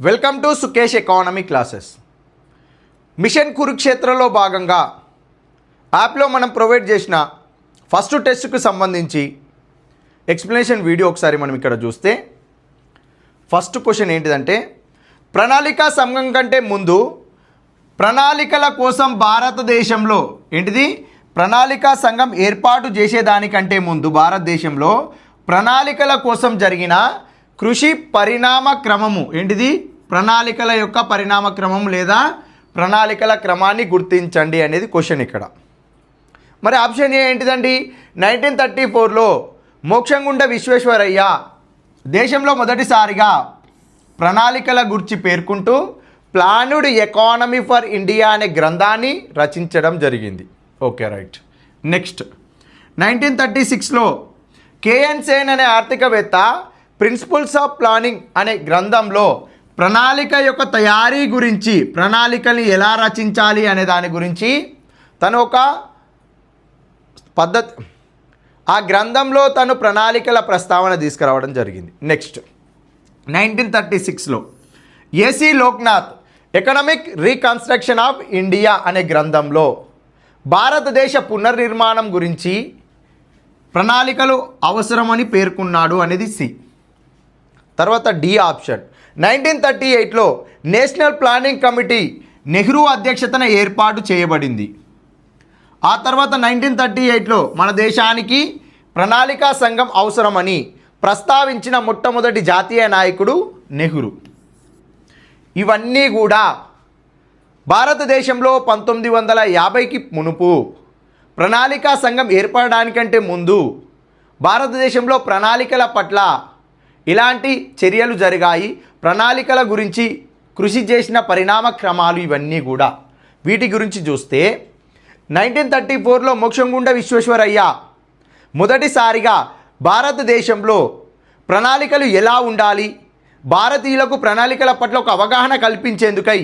Welcome to Sukesh economy classes. Mission కురుక్షేత్రలో భాగంగా యాప్లో మనం ప్రొవైడ్ చేసిన ఫస్ట్ టెస్ట్కు సంబంధించి ఎక్స్ప్లెనేషన్ వీడియో ఒకసారి మనం ఇక్కడ చూస్తే ఫస్ట్ క్వశ్చన్ ఏంటిదంటే, ప్రణాళికా సంఘం కంటే ముందు ప్రణాళికల కోసం భారతదేశంలో ప్రణాళికా సంఘం ఏర్పాటు చేసేదానికంటే ముందు భారతదేశంలో ప్రణాళికల కోసం జరిగిన కృషి పరిణామ క్రమము ప్రణాళికల యొక్క పరిణామ క్రమం లేదా ప్రణాళికల క్రమాన్ని గుర్తించండి అనేది క్వశ్చన్ ఇక్కడ. మరి ఆప్షన్ ఏ ఏంటిదండి? 1934లో మోక్షగుండ విశ్వేశ్వరయ్య దేశంలో మొదటిసారిగా ప్రణాళికల గురించి పేర్కొంటూ ప్లానుడ్ ఎకానమీ ఫర్ ఇండియా అనే గ్రంథాన్ని రచించడం జరిగింది. Okay, right. నెక్స్ట్ 1936లో కేఎన్ సేన్ అనే ఆర్థికవేత్త ప్రిన్సిపల్స్ ఆఫ్ ప్లానింగ్ అనే గ్రంథంలో ప్రణాళిక యొక్క తయారీ గురించి, ప్రణాళికని ఎలా రచించాలి అనే దాని గురించి తను ఒక పద్ధతి, ఆ గ్రంథంలో తను ప్రణాళికల ప్రస్తావన తీసుకురావడం జరిగింది. నెక్స్ట్ 1936లో A C Loknath economic reconstruction of India అనే గ్రంథంలో భారతదేశ పునర్నిర్మాణం గురించి ప్రణాళికలు అవసరమని పేర్కొన్నాడు అనేది సి. తర్వాత డి ఆప్షన్. 1938లో నేషనల్ ప్లానింగ్ కమిటీ నెహ్రూ అధ్యక్షతన ఏర్పాటు చేయబడింది. ఆ తర్వాత 1938లో మన దేశానికి ప్రణాళికా సంఘం అవసరమని ప్రస్తావించిన మొట్టమొదటి జాతీయ నాయకుడు నెహ్రూ. ఇవన్నీ కూడా భారతదేశంలో 1950కి మునుపు ప్రణాళికా సంఘం ఏర్పడడానికంటే ముందు భారతదేశంలో ప్రణాళికల పట్ల ఇలాంటి చర్యలు జరిగాయి. ప్రణాళికల గురించి కృషి చేసిన పరిణామ క్రమాలు ఇవన్నీ కూడా. వీటి గురించి చూస్తే 1934లో మోక్షగుండ విశ్వేశ్వరయ్య మొదటిసారిగా భారతదేశంలో ప్రణాళికలు ఎలా ఉండాలి, భారతీయులకు ప్రణాళికల పట్ల ఒక అవగాహన కల్పించేందుకై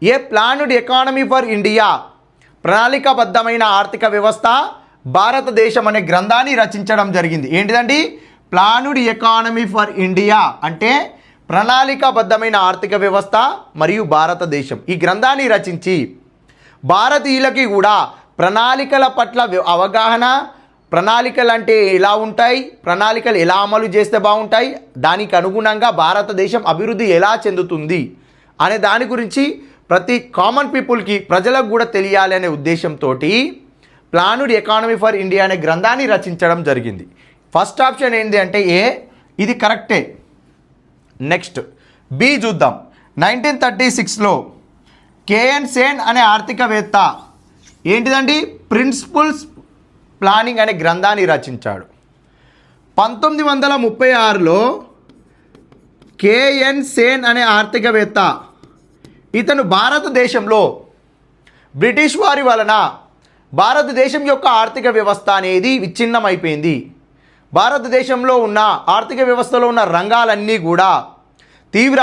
ఏ ప్లానుడ్ ఎకానమీ ఫర్ ఇండియా, ప్రణాళికాబద్ధమైన ఆర్థిక వ్యవస్థ భారతదేశం అనే గ్రంథాన్ని రచించడం జరిగింది. ఏంటిదండి? ప్లానుడ్ ఎకానమీ ఫర్ ఇండియా అంటే ప్రణాళికాబద్ధమైన ఆర్థిక వ్యవస్థ మరియు భారతదేశం. ఈ గ్రంథాన్ని రచించి భారతీయులకి కూడా ప్రణాళికల పట్ల అవగాహన, ప్రణాళికలు అంటే ఎలా ఉంటాయి, ప్రణాళికలు ఎలా అమలు చేస్తే బాగుంటాయి, దానికి అనుగుణంగా భారతదేశం అభివృద్ధి ఎలా చెందుతుంది అనే దాని గురించి ప్రతి కామన్ పీపుల్కి, ప్రజలకు కూడా తెలియాలి అనే ఉద్దేశంతో ప్లానుడ్ ఎకానమీ ఫర్ ఇండియా అనే గ్రంథాన్ని రచించడం జరిగింది. ఫస్ట్ ఆప్షన్ ఏంటి అంటే ఏ, ఇది కరెక్టే. నెక్స్ట్ బి చూద్దాం. 1936లో కేఎన్ సేన్ అనే ఆర్థికవేత్త ఏంటిదండి? ప్రిన్సిపల్స్ ప్లానింగ్ అనే గ్రంథాన్ని రచించాడు. 1936లో కేఎన్ సేన్ అనే ఆర్థికవేత్త ఇతను భారతదేశంలో బ్రిటిష్ వారి వలన భారతదేశం యొక్క ఆర్థిక వ్యవస్థ అనేది విచ్ఛిన్నమైపోయింది. భారతదేశంలో ఉన్న ఆర్థిక వ్యవస్థలో ఉన్న రంగాలన్నీ కూడా తీవ్ర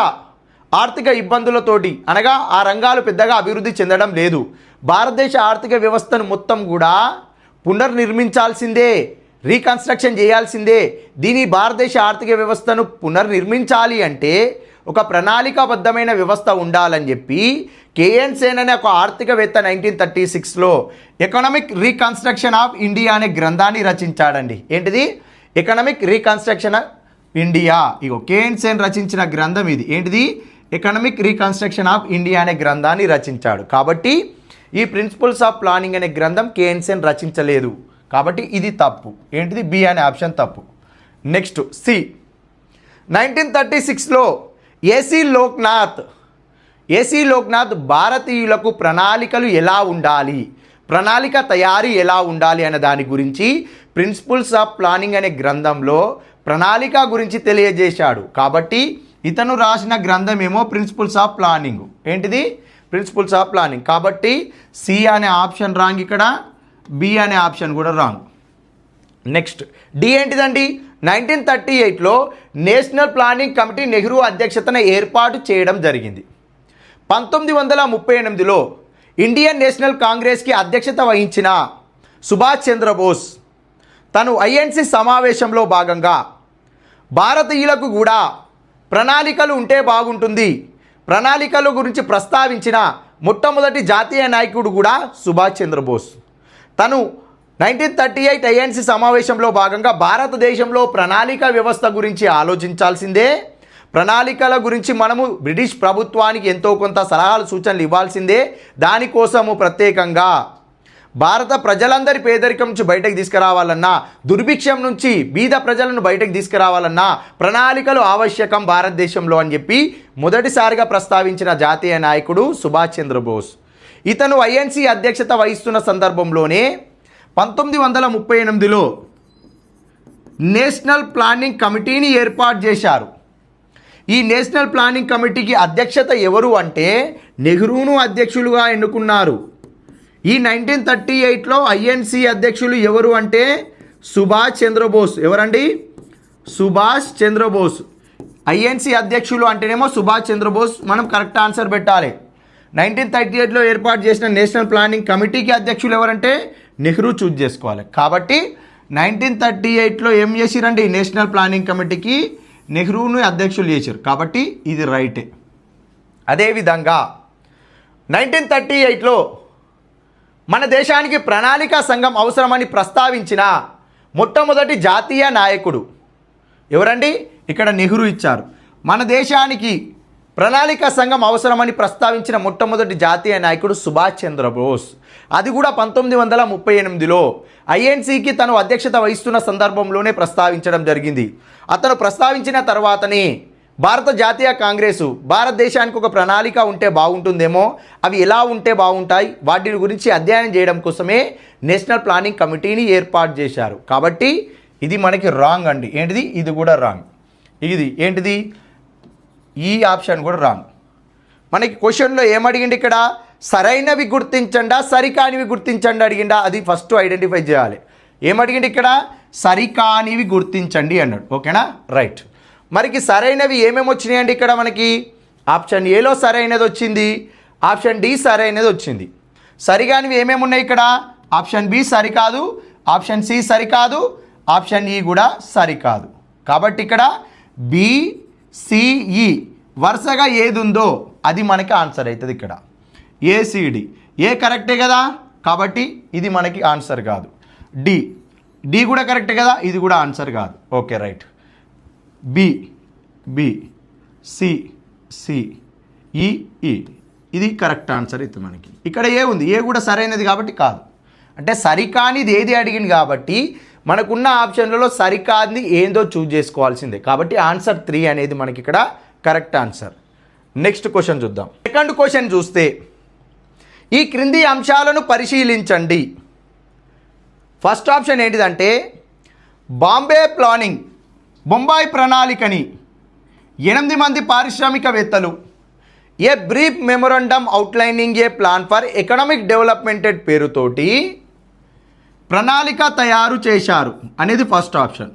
ఆర్థిక ఇబ్బందులతోటి, అనగా ఆ రంగాలు పెద్దగా అభివృద్ధి చెందడం లేదు. భారతదేశ ఆర్థిక వ్యవస్థను మొత్తం కూడా పునర్నిర్మించాల్సిందే, రీకన్స్ట్రక్షన్ చేయాల్సిందే. దీని భారతదేశ ఆర్థిక వ్యవస్థను పునర్నిర్మించాలి అంటే ఒక ప్రణాళికాబద్ధమైన వ్యవస్థ ఉండాలని చెప్పి కేఎన్ సేన్ అనే ఒక ఆర్థికవేత్త 1936లో ఎకనామిక్ రీకన్స్ట్రక్షన్ ఆఫ్ ఇండియా అనే గ్రంథాన్ని రచించాడండి. ఏంటిది? Economic reconstruction of India. Ego KN Sen రచించిన గ్రంథం ఇది. ఏంటిది? ఎకనామిక్ రీకన్స్ట్రక్షన్ ఆఫ్ ఇండియా అనే గ్రంథాన్ని రచించాడు. కాబట్టి ఈ ప్రిన్సిపల్స్ ఆఫ్ ప్లానింగ్ అనే గ్రంథం కేఎన్ సేన్ రచించలేదు. కాబట్టి ఇది తప్పు. ఏంటిది? బి అనే ఆప్షన్ తప్పు. Next C. 1936లో ఏసీ లోక్నాథ్ భారతీయులకు ప్రణాళికలు ఎలా ఉండాలి, ప్రణాళిక తయారీ ఎలా ఉండాలి అనే దాని గురించి ప్రిన్సిపల్స్ ఆఫ్ ప్లానింగ్ అనే గ్రంథంలో ప్రణాళిక గురించి తెలియజేశాడు. కాబట్టి ఇతను రాసిన గ్రంథం ఏమో ప్రిన్సిపల్స్ ఆఫ్ ప్లానింగ్. ఏంటిది? Principles of planning. కాబట్టి సి అనే ఆప్షన్ రాంగ్, ఇక్కడ బి అనే ఆప్షన్ కూడా రాంగ్. నెక్స్ట్ డి ఏంటిదండి? 1938లో నేషనల్ ప్లానింగ్ కమిటీ నెహ్రూ అధ్యక్షతన ఏర్పాటు చేయడం జరిగింది. 1938లో ఇండియన్ నేషనల్ కాంగ్రెస్కి అధ్యక్షత వహించిన సుభాష్ చంద్రబోస్ తను ఐఎన్సి సమావేశంలో భాగంగా భారతీయులకు కూడా ప్రణాళికలు ఉంటే బాగుంటుంది ప్రణాళికల గురించి ప్రస్తావించిన మొట్టమొదటి జాతీయ నాయకుడు కూడా సుభాష్ చంద్రబోస్. తను 1938 ఐఎన్సి సమావేశంలో భాగంగా భారతదేశంలో ప్రణాళిక వ్యవస్థ గురించి ఆలోచించాల్సిందే, ప్రణాళికల గురించి మనము బ్రిటిష్ ప్రభుత్వానికి ఎంతో కొంత సలహాలు సూచనలు ఇవ్వాల్సిందే, దానికోసము ప్రత్యేకంగా భారత ప్రజలందరి పేదరికం నుంచి బయటకు తీసుకురావాలన్నా, దుర్భిక్షం నుంచి బీద ప్రజలను బయటకు తీసుకురావాలన్నా ప్రణాళికలు ఆవశ్యకం భారతదేశంలో అని చెప్పి మొదటిసారిగా ప్రస్తావించిన జాతీయ నాయకుడు సుభాష్ చంద్రబోస్. ఇతను ఐఎన్సి అధ్యక్షత వహిస్తున్న సందర్భంలోనే 1938లో నేషనల్ ప్లానింగ్ కమిటీని ఏర్పాటు చేశారు. ఈ నేషనల్ ప్లానింగ్ కమిటీకి అధ్యక్షత ఎవరు అంటే నెహ్రూను అధ్యక్షులుగా ఎన్నుకున్నారు. ఈ 1938లో ఐఎన్సి అధ్యక్షులు ఎవరు అంటే సుభాష్ చంద్రబోస్. ఎవరండి? సుభాష్ చంద్రబోస్. ఐఎన్సి అధ్యక్షులు అంటేనేమో సుభాష్ చంద్రబోస్. మనం కరెక్ట్ ఆన్సర్ పెట్టాలి. 1938లో ఏర్పాటు చేసిన నేషనల్ ప్లానింగ్ కమిటీకి అధ్యక్షులు ఎవరంటే నెహ్రూ చూజ్ చేసుకోవాలి. కాబట్టి 1938లో ఏం చేసిరండి? నేషనల్ ప్లానింగ్ కమిటీకి నెహ్రూను అధ్యక్షులు చేశారు. కాబట్టి ఇది రైటే. అదేవిధంగా 1938లో మన దేశానికి ప్రణాళికా సంఘం అవసరమని ప్రస్తావించిన మొట్టమొదటి జాతీయ నాయకుడు ఎవరండి? ఇక్కడ నెహ్రూ ఇచ్చారు. మన దేశానికి ప్రణాళికా సంఘం అవసరమని ప్రస్తావించిన మొట్టమొదటి జాతీయ నాయకుడు సుభాష్ చంద్రబోస్. అది కూడా 1938లో ఐఎన్సికి తను అధ్యక్షత వహిస్తున్న సందర్భంలోనే ప్రస్తావించడం జరిగింది. అతను ప్రస్తావించిన తర్వాతనే భారత జాతీయ కాంగ్రెసు భారతదేశానికి ఒక ప్రణాళిక ఉంటే బాగుంటుందేమో, అవి ఎలా ఉంటే బాగుంటాయి, వాటి గురించి అధ్యయనం చేయడం కోసమే నేషనల్ ప్లానింగ్ కమిటీని ఏర్పాటు చేశారు. కాబట్టి ఇది మనకి రాంగ్ అండి. ఏంటిది? ఇది కూడా రాంగ్. ఇది ఏంటిది? ఈ ఆప్షన్ కూడా రాంగ్. మనకి క్వశ్చన్లో ఏమడిగిండి? ఇక్కడ సరైనవి గుర్తించండా సరికానివి గుర్తించండి అడిగిండా? అది ఫస్ట్ ఐడెంటిఫై చేయాలి. ఏమడిగిండి ఇక్కడ? సరికానివి గుర్తించండి అన్నాడు. ఓకేనా? రైట్. మరికి సరైనవి ఏమేమి వచ్చినాయండి? ఇక్కడ మనకి ఆప్షన్ ఏలో సరైనది వచ్చింది, ఆప్షన్ డి సరైనది వచ్చింది. సరిగానివి ఏమేమి ఉన్నాయి ఇక్కడ? ఆప్షన్ బి సరికాదు, ఆప్షన్ సి సరికాదు, ఆప్షన్ ఈ కూడా సరికాదు. కాబట్టి ఇక్కడ బిసిఈ వరుసగా ఏది ఉందో అది మనకి ఆన్సర్ అవుతుంది. ఇక్కడ ఏసిడి ఏ కరెక్టే కదా, కాబట్టి ఇది మనకి ఆన్సర్ కాదు. డి కూడా కరెక్టే కదా, ఇది కూడా ఆన్సర్ కాదు. Okay right. బి సి ఈ ఇది కరెక్ట్ ఆన్సర్ అయితే మనకి. ఇక్కడ ఏ ఉంది? ఏ కూడా సరైనది కాబట్టి కాదు. అంటే సరికానిది ఏది అడిగింది కాబట్టి మనకున్న ఆప్షన్లలో సరికానిది ఏందో చూజ్ చేసుకోవాల్సిందే. కాబట్టి ఆన్సర్ 3 అనేది మనకి ఇక్కడ కరెక్ట్ ఆన్సర్. నెక్స్ట్ క్వశ్చన్ చూద్దాం. సెకండ్ క్వశ్చన్ చూస్తే ఈ క్రింది అంశాలను పరిశీలించండి. ఫస్ట్ ఆప్షన్ ఏంటిదంటే బాంబే ప్లానింగ్ బొంబాయి ప్రణాళికని 8 మంది పారిశ్రామికవేత్తలు a brief memorandum outlining a plan for economic development పేరుతోటి ప్రణాళిక తయారు చేశారు అనేది ఫస్ట్ ఆప్షన్.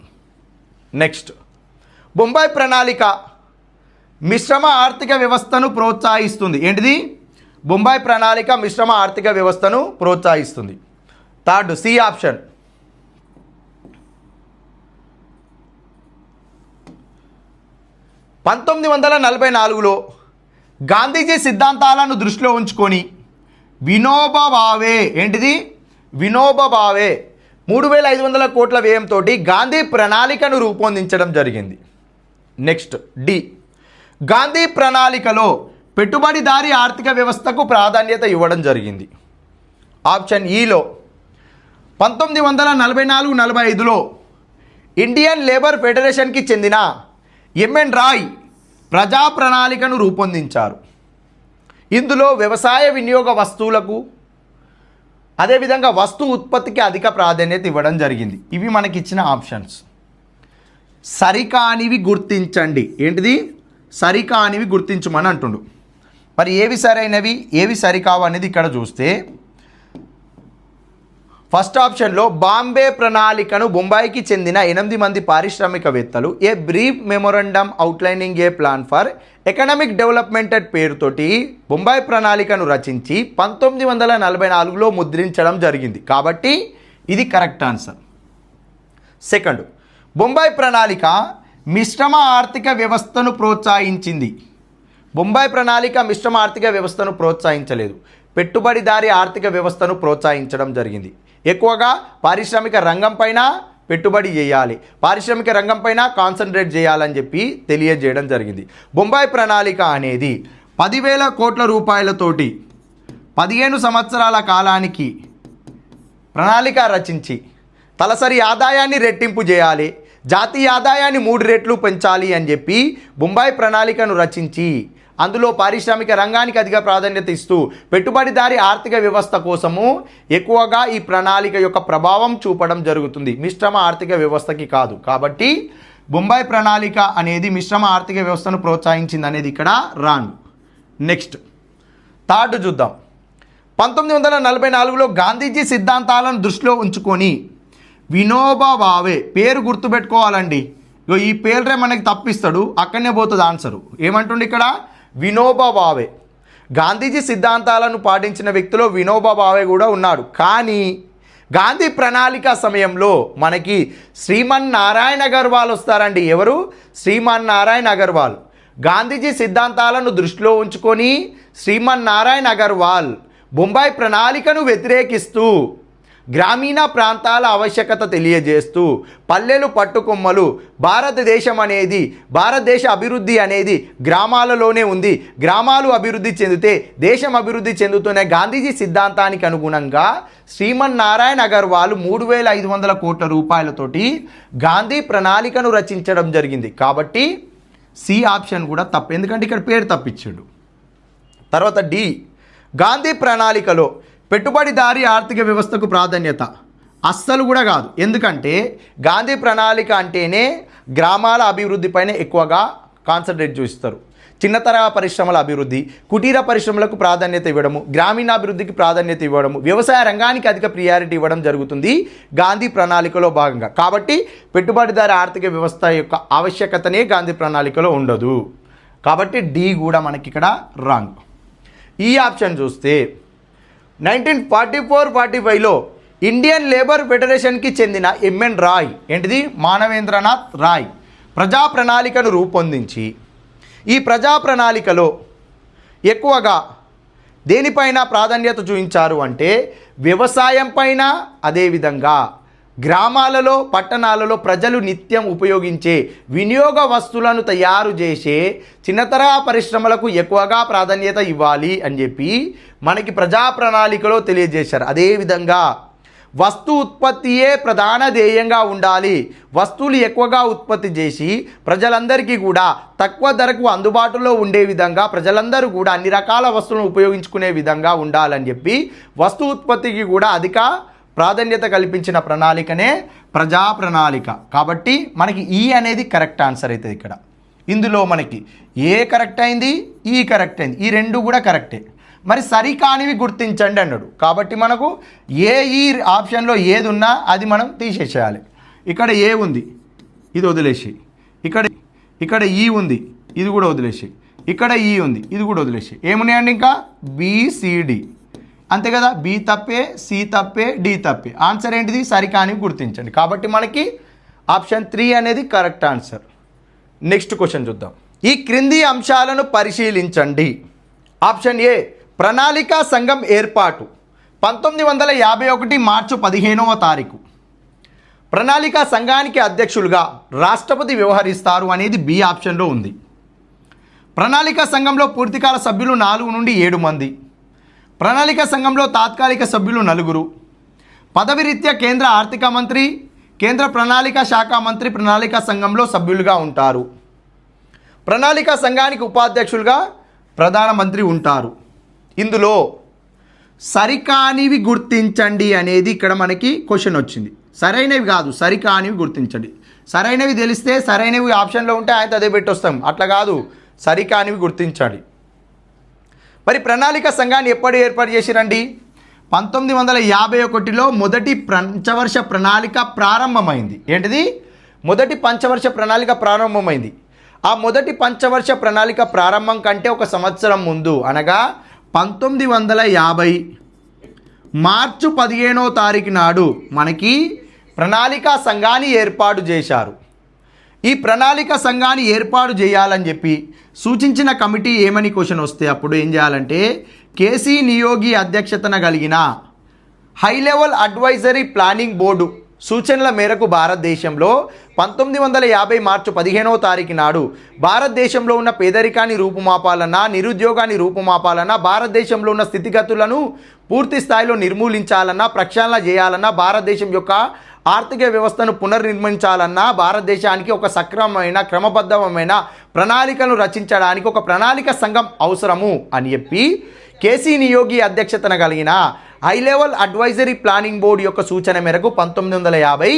నెక్స్ట్ బొంబాయి ప్రణాళిక మిశ్రమ ఆర్థిక వ్యవస్థను ప్రోత్సహిస్తుంది. ఏంటిది? బొంబాయి ప్రణాళిక మిశ్రమ ఆర్థిక వ్యవస్థను ప్రోత్సహిస్తుంది. Third C option. 1944లో గాంధీజీ సిద్ధాంతాలను దృష్టిలో ఉంచుకొని వినోబా భావే ఏంటిది? వినోబా భావే 3500 కోట్ల వ్యయంతో గాంధీ ప్రణాళికను రూపొందించడం జరిగింది. నెక్స్ట్ డి గాంధీ ప్రణాళికలో పెట్టుబడిదారీ ఆర్థిక వ్యవస్థకు ప్రాధాన్యత ఇవ్వడం జరిగింది. ఆప్షన్ ఈలో 1944-45లో ఇండియన్ లేబర్ ఫెడరేషన్కి చెందిన ఎంఎన్ రాయ్ ప్రజా ప్రణాళికను రూపొందించారు. ఇందులో వ్యవసాయ వినియోగ వస్తువులకు అదేవిధంగా వస్తు ఉత్పత్తికి అధిక ప్రాధాన్యత ఇవ్వడం జరిగింది. ఇవి మనకి ఇచ్చిన ఆప్షన్స్. సరికానివి గుర్తించండి. ఏంటిది? సరికానివి గుర్తించమని అంటుండు. మరి ఏవి సరైనవి ఏవి సరికావు అనేది ఇక్కడ చూస్తే ఫస్ట్ ఆప్షన్లో బాంబే ప్రణాళికను బొంబాయికి చెందిన 8 మంది పారిశ్రామికవేత్తలు a brief memorandum outlining a plan for economic development పేరుతోటి బొంబాయి ప్రణాళికను రచించి 1944లో ముద్రించడం జరిగింది. కాబట్టి ఇది కరెక్ట్ ఆన్సర్. సెకండ్ బొంబాయి ప్రణాళిక మిశ్రమ ఆర్థిక వ్యవస్థను ప్రోత్సహించింది. బొంబాయి ప్రణాళిక మిశ్రమ ఆర్థిక వ్యవస్థను ప్రోత్సహించలేదు, పెట్టుబడిదారీ ఆర్థిక వ్యవస్థను ప్రోత్సహించడం జరిగింది. ఎక్కువగా పారిశ్రామిక రంగం పైన పెట్టుబడి చేయాలి, పారిశ్రామిక రంగం పైన కాన్సన్ట్రేట్ చేయాలని చెప్పి తెలియజేయడం జరిగింది. బొంబాయి ప్రణాళిక అనేది 10,000 కోట్ల రూపాయలతోటి 15 సంవత్సరాల కాలానికి ప్రణాళిక రచించి తలసరి ఆదాయాన్ని రెట్టింపు చేయాలి, జాతీయ ఆదాయాన్ని 3 రెట్లు పెంచాలి అని చెప్పి బొంబాయి ప్రణాళికను రచించి అందులో పారిశ్రామిక రంగానికి అధిక ప్రాధాన్యత ఇస్తూ పెట్టుబడిదారీ ఆర్థిక వ్యవస్థ కోసము ఎక్కువగా ఈ ప్రణాళిక యొక్క ప్రభావం చూపడం జరుగుతుంది, మిశ్రమ ఆర్థిక వ్యవస్థకి కాదు. కాబట్టి బొంబాయి ప్రణాళిక అనేది మిశ్రమ ఆర్థిక వ్యవస్థను ప్రోత్సహించింది అనేది ఇక్కడ రాంగ్. నెక్స్ట్ థర్డ్ చూద్దాం. 1944లో గాంధీజీ సిద్ధాంతాలను దృష్టిలో ఉంచుకొని వినోబా భావే, పేరు గుర్తుపెట్టుకోవాలండి, ఈ పేరే మనకి తప్పిస్తాడు, అక్కడనే పోతుంది ఆన్సరు. ఏమంటుండే ఇక్కడ వినోబా భావే. గాంధీజీ సిద్ధాంతాలను పాటించిన వ్యక్తిలో వినోబా భావే కూడా ఉన్నాడు. కానీ గాంధీ ప్రణాళిక సమయంలో మనకి శ్రీమన్నారాయణ అగర్వాల్ వస్తారండి. ఎవరు? శ్రీమన్నారాయణ అగర్వాల్. గాంధీజీ సిద్ధాంతాలను దృష్టిలో ఉంచుకొని శ్రీమన్నారాయణ అగర్వాల్ బొంబాయి ప్రణాళికను వ్యతిరేకిస్తూ గ్రామీణ ప్రాంతాల ఆవశ్యకత తెలియజేస్తూ పల్లెలు పట్టుకొమ్మలు, భారతదేశ అభివృద్ధి అనేది గ్రామాలలోనే ఉంది, గ్రామాలు అభివృద్ధి చెందితే దేశం అభివృద్ధి చెందుతున్న గాంధీజీ సిద్ధాంతానికి అనుగుణంగా శ్రీమన్నారాయణ అగర్వాల్ 3,500 కోట్ల రూపాయలతోటి గాంధీ ప్రణాళికను రచించడం జరిగింది. కాబట్టి సి ఆప్షన్ కూడా తప్పు, ఎందుకంటే ఇక్కడ పేరు తప్పించాడు. తర్వాత డి, గాంధీ ప్రణాళికలో పెట్టుబడిదారీ ఆర్థిక వ్యవస్థకు ప్రాధాన్యత అస్సలు కూడా కాదు. ఎందుకంటే గాంధీ ప్రణాళిక అంటేనే గ్రామాల అభివృద్ధిపైన ఎక్కువగా కాన్సన్ట్రేట్ చూపిస్తారు. చిన్న తరహా పరిశ్రమల అభివృద్ధి, కుటీర పరిశ్రమలకు ప్రాధాన్యత ఇవ్వడము, గ్రామీణాభివృద్ధికి ప్రాధాన్యత ఇవ్వడము, వ్యవసాయ రంగానికి అధిక ప్రియారిటీ ఇవ్వడం జరుగుతుంది గాంధీ ప్రణాళికలో భాగంగా. కాబట్టి పెట్టుబడిదారీ ఆర్థిక వ్యవస్థ యొక్క ఆవశ్యకతనే గాంధీ ప్రణాళికలో ఉండదు. కాబట్టి డి కూడా మనకి ఇక్కడ రాంగ్. ఈ ఆప్షన్ చూస్తే 1944-45లో ఇండియన్ లేబర్ ఫెడరేషన్కి చెందిన ఎంఎన్ రాయ్, ఏంటిది మానవేంద్రనాథ్ రాయ్ ప్రజా ప్రణాళికను రూపొందించి ఈ ప్రజా ప్రణాళికలో ఎక్కువగా దేనిపైన ప్రాధాన్యత చూపించారు అంటే వ్యవసాయం పైన, అదేవిధంగా గ్రామాలలో పట్టణాలలో ప్రజలు నిత్యం ఉపయోగించే వినియోగ వస్తువులను తయారు చేసే చిన్నతరహా పరిశ్రమలకు ఎక్కువగా ప్రాధాన్యత ఇవ్వాలి అని చెప్పి మనకి ప్రజా ప్రణాళికలో తెలియజేశారు. అదేవిధంగా వస్తు ఉత్పత్తియే ప్రధాన ధ్యేయంగా ఉండాలి, వస్తువులు ఎక్కువగా ఉత్పత్తి చేసి ప్రజలందరికీ కూడా తక్కువ ధరకు అందుబాటులో ఉండే విధంగా ప్రజలందరూ కూడా అన్ని రకాల వస్తువులను ఉపయోగించుకునే విధంగా ఉండాలని చెప్పి వస్తు ఉత్పత్తికి కూడా అధిక ప్రాధాన్యత కల్పించిన ప్రణాళికనే ప్రజా ప్రణాళిక. కాబట్టి మనకి ఈ అనేది కరెక్ట్ ఆన్సర్ అవుతుంది. ఇక్కడ ఇందులో మనకి ఏ కరెక్ట్ అయింది, ఈ కరెక్ట్ అయింది, ఈ రెండు కూడా కరెక్టే. మరి సరికానివి గుర్తించండి అన్నాడు. కాబట్టి మనకు ఈ ఆప్షన్లో ఏది ఉన్నా అది మనం తీసేసేయాలి. ఇక్కడ ఏ ఉంది, ఇది వదిలేసి, ఇక్కడ ఈ ఉంది, ఇది కూడా వదిలేసి, ఇక్కడ ఈ ఉంది, ఇది కూడా వదిలేసి, ఏమున్నాయండి ఇంకా బిసిడి, అంతే కదా. బి తప్పే, సి తప్పే, డి తప్పే. ఆన్సర్ ఏంటిది? సరికానివి గుర్తించండి. కాబట్టి మనకి ఆప్షన్ 3 అనేది కరెక్ట్ ఆన్సర్. నెక్స్ట్ క్వశ్చన్ చూద్దాం. ఈ క్రింది అంశాలను పరిశీలించండి. ఆప్షన్ ఏ, ప్రణాళికా సంఘం ఏర్పాటు 1951 మార్చి 15వ తారీఖు. ప్రణాళికా సంఘానికి అధ్యక్షులుగా రాష్ట్రపతి వ్యవహరిస్తారు అనేది బి ఆప్షన్లో ఉంది. ప్రణాళికా సంఘంలో పూర్తికాల సభ్యులు 4 నుండి 7 మంది. ప్రణాళికా సంఘంలో తాత్కాలిక సభ్యులు 4. పదవిరీత్యా కేంద్ర ఆర్థిక మంత్రి, కేంద్ర ప్రణాళికా శాఖ మంత్రి ప్రణాళికా సంఘంలో సభ్యులుగా ఉంటారు. ప్రణాళికా సంఘానికి ఉపాధ్యక్షులుగా ప్రధానమంత్రి ఉంటారు. ఇందులో సరికానివి గుర్తించండి అనేది ఇక్కడ మనకి క్వశ్చన్ వచ్చింది. సరైనవి కాదు, సరికానివి గుర్తించండి. సరైనవి తెలిస్తే సరైనవి ఆప్షన్లో ఉంటే ఆయన అదే పెట్టొస్తాం, అట్లా కాదు, సరికానివి గుర్తించాలి. మరి ప్రణాళిక సంఘాన్ని ఎప్పుడు ఏర్పాటు చేసిరండి? 1951లో మొదటి పంచవర్ష ప్రణాళిక ప్రారంభమైంది. ఏంటిది? మొదటి పంచవర్ష ప్రణాళిక ప్రారంభమైంది. ఆ మొదటి పంచవర్ష ప్రణాళిక ప్రారంభం కంటే ఒక సంవత్సరం ముందు, అనగా 1950 మార్చి 15వ తారీఖు నాడు మనకి ప్రణాళికా సంఘాన్ని ఏర్పాటు చేశారు. ఈ ప్రణాళిక సంఘాన్ని ఏర్పాటు చేయాలని చెప్పి సూచించిన కమిటీ ఏమని క్వశ్చన్ వస్తే అప్పుడు ఏం చేయాలంటే కేసీ నియోగి అధ్యక్షతన కలిగిన high level advisory planning board సూచనల మేరకు భారతదేశంలో 1950 మార్చి 15వ తారీఖు నాడు భారతదేశంలో ఉన్న పేదరికాన్ని రూపుమాపాలన్నా, నిరుద్యోగాన్ని రూపుమాపాలన్నా, భారతదేశంలో ఉన్న స్థితిగతులను పూర్తి స్థాయిలో నిర్మూలించాలన్నా, ప్రక్షాళన చేయాలన్నా, భారతదేశం యొక్క ఆర్థిక వ్యవస్థను పునర్నిర్మించాలన్నా, భారతదేశానికి ఒక సక్రమమైన క్రమబద్ధమైన ప్రణాళికను రచించడానికి ఒక ప్రణాళిక సంఘం అవసరము అని చెప్పి కేసీ నియోగి అధ్యక్షతన కలిగిన high level advisory planning board యొక్క సూచన మేరకు 1950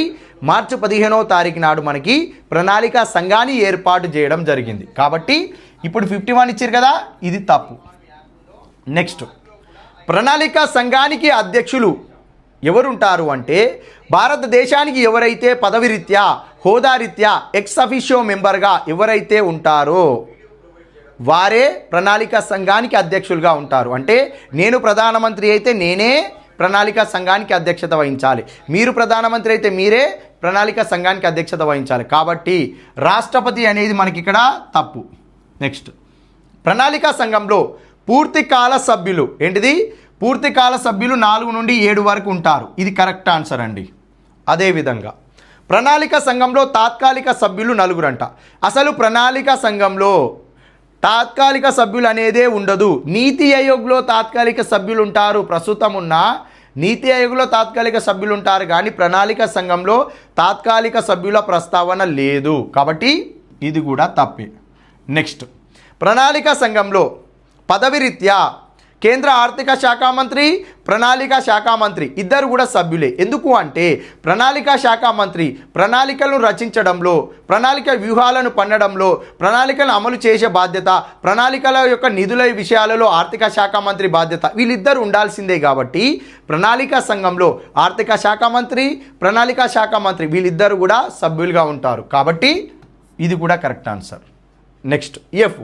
మార్చి 15వ తారీఖు నాడు మనకి ప్రణాళిక సంఘాన్ని ఏర్పాటు చేయడం జరిగింది. కాబట్టి ఇప్పుడు 51 ఇచ్చారు కదా, ఇది తప్పు. నెక్స్ట్, ప్రణాళిక సంఘానికి అధ్యక్షులు ఎవరుంటారు అంటే భారతదేశానికి ఎవరైతే పదవిరీత్యా హోదారీత్యా ఎక్స్ అఫిషియో మెంబర్గా ఎవరైతే ఉంటారో వారే ప్రణాళిక సంఘానికి అధ్యక్షులుగా ఉంటారు. అంటే నేను ప్రధానమంత్రి అయితే నేనే ప్రణాళిక సంఘానికి అధ్యక్షత వహించాలి, మీరు ప్రధానమంత్రి అయితే మీరే ప్రణాళిక సంఘానికి అధ్యక్షత వహించాలి. కాబట్టి రాష్ట్రపతి అనేది మనకి ఇక్కడ తప్పు. నెక్స్ట్, ప్రణాళిక సంఘంలో పూర్తికాల సభ్యులు ఏంటిది? పూర్తికాల సభ్యులు 4 నుండి 7 వరకు ఉంటారు. ఇది కరెక్ట్ ఆన్సర్ అండి. అదేవిధంగా ప్రణాళిక సంఘంలో తాత్కాలిక సభ్యులు 4 అంట. అసలు ప్రణాళిక సంఘంలో తాత్కాలిక సభ్యులు అనేదే ఉండదు. నీతి ఆయోగ్లో తాత్కాలిక సభ్యులు ఉంటారు, ప్రస్తుతం ఉన్న నీతి ఆయోగ్లో తాత్కాలిక సభ్యులు ఉంటారు, కానీ ప్రణాళిక సంఘంలో తాత్కాలిక సభ్యుల ప్రస్తావన లేదు. కాబట్టి ఇది కూడా తప్పే. నెక్స్ట్, ప్రణాళిక సంఘంలో పదవిరీత్యా కేంద్ర ఆర్థిక శాఖ మంత్రి, ప్రణాళిక శాఖ మంత్రి ఇద్దరు కూడా సభ్యులే. ఎందుకు అంటే ప్రణాళిక శాఖ మంత్రి ప్రణాళికలను రచించడంలో, ప్రణాళిక వ్యూహాలను పన్నడంలో, ప్రణాళికలను అమలు చేసే బాధ్యత, ప్రణాళికల యొక్క నిధుల విషయాలలో ఆర్థిక శాఖ మంత్రి బాధ్యత, వీళ్ళిద్దరు ఉండాల్సిందే. కాబట్టి ప్రణాళిక సంఘంలో ఆర్థిక శాఖ మంత్రి, ప్రణాళిక శాఖ మంత్రి వీళ్ళిద్దరు కూడా సభ్యులుగా ఉంటారు. కాబట్టి ఇది కూడా కరెక్ట్ ఆన్సర్. Next, F.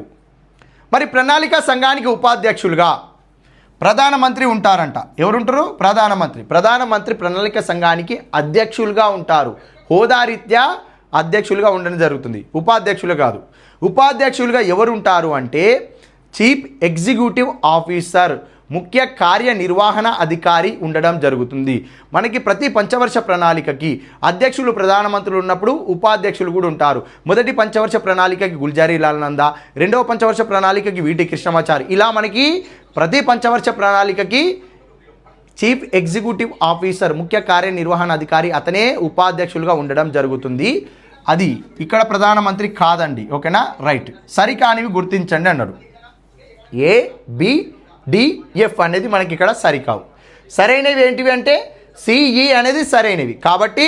మరి ప్రణాళిక సంఘానికి ఉపాధ్యక్షులుగా ప్రధానమంత్రి ఉంటారంట. ఎవరుంటారు? ప్రధానమంత్రి. ప్రధానమంత్రి ప్రణాళిక సంఘానికి అధ్యక్షులుగా ఉంటారు. హోదారీత్యా అధ్యక్షులుగా ఉండడం జరుగుతుంది, ఉపాధ్యక్షులు కాదు. ఉపాధ్యక్షులుగా ఎవరు ఉంటారు అంటే చీఫ్ ఎగ్జిక్యూటివ్ ఆఫీసర్, ముఖ్య కార్యనిర్వహణ అధికారి ఉండడం జరుగుతుంది. మనకి ప్రతి పంచవర్ష ప్రణాళికకి అధ్యక్షులు ప్రధానమంత్రులు ఉన్నప్పుడు ఉపాధ్యక్షులు కూడా ఉంటారు. మొదటి పంచవర్ష ప్రణాళికకి గుల్జారీ లాల్ నందా, రెండవ పంచవర్ష ప్రణాళికకి వీటి కృష్ణమాచారి, ఇలా మనకి ప్రతి పంచవర్ష ప్రణాళికకి చీఫ్ ఎగ్జిక్యూటివ్ ఆఫీసర్, ముఖ్య కార్యనిర్వహణ అధికారి అతనే ఉపాధ్యక్షులుగా ఉండడం జరుగుతుంది. అది ఇక్కడ ప్రధానమంత్రి కాదండి. ఓకేనా? రైట్. సరికానివి గుర్తించండి అన్నాడు. ఏ, బి, డిఎఫ్ అనేది మనకి ఇక్కడ సరికావు. సరైనవి ఏంటివి అంటే సిఈ అనేది సరైనవి. కాబట్టి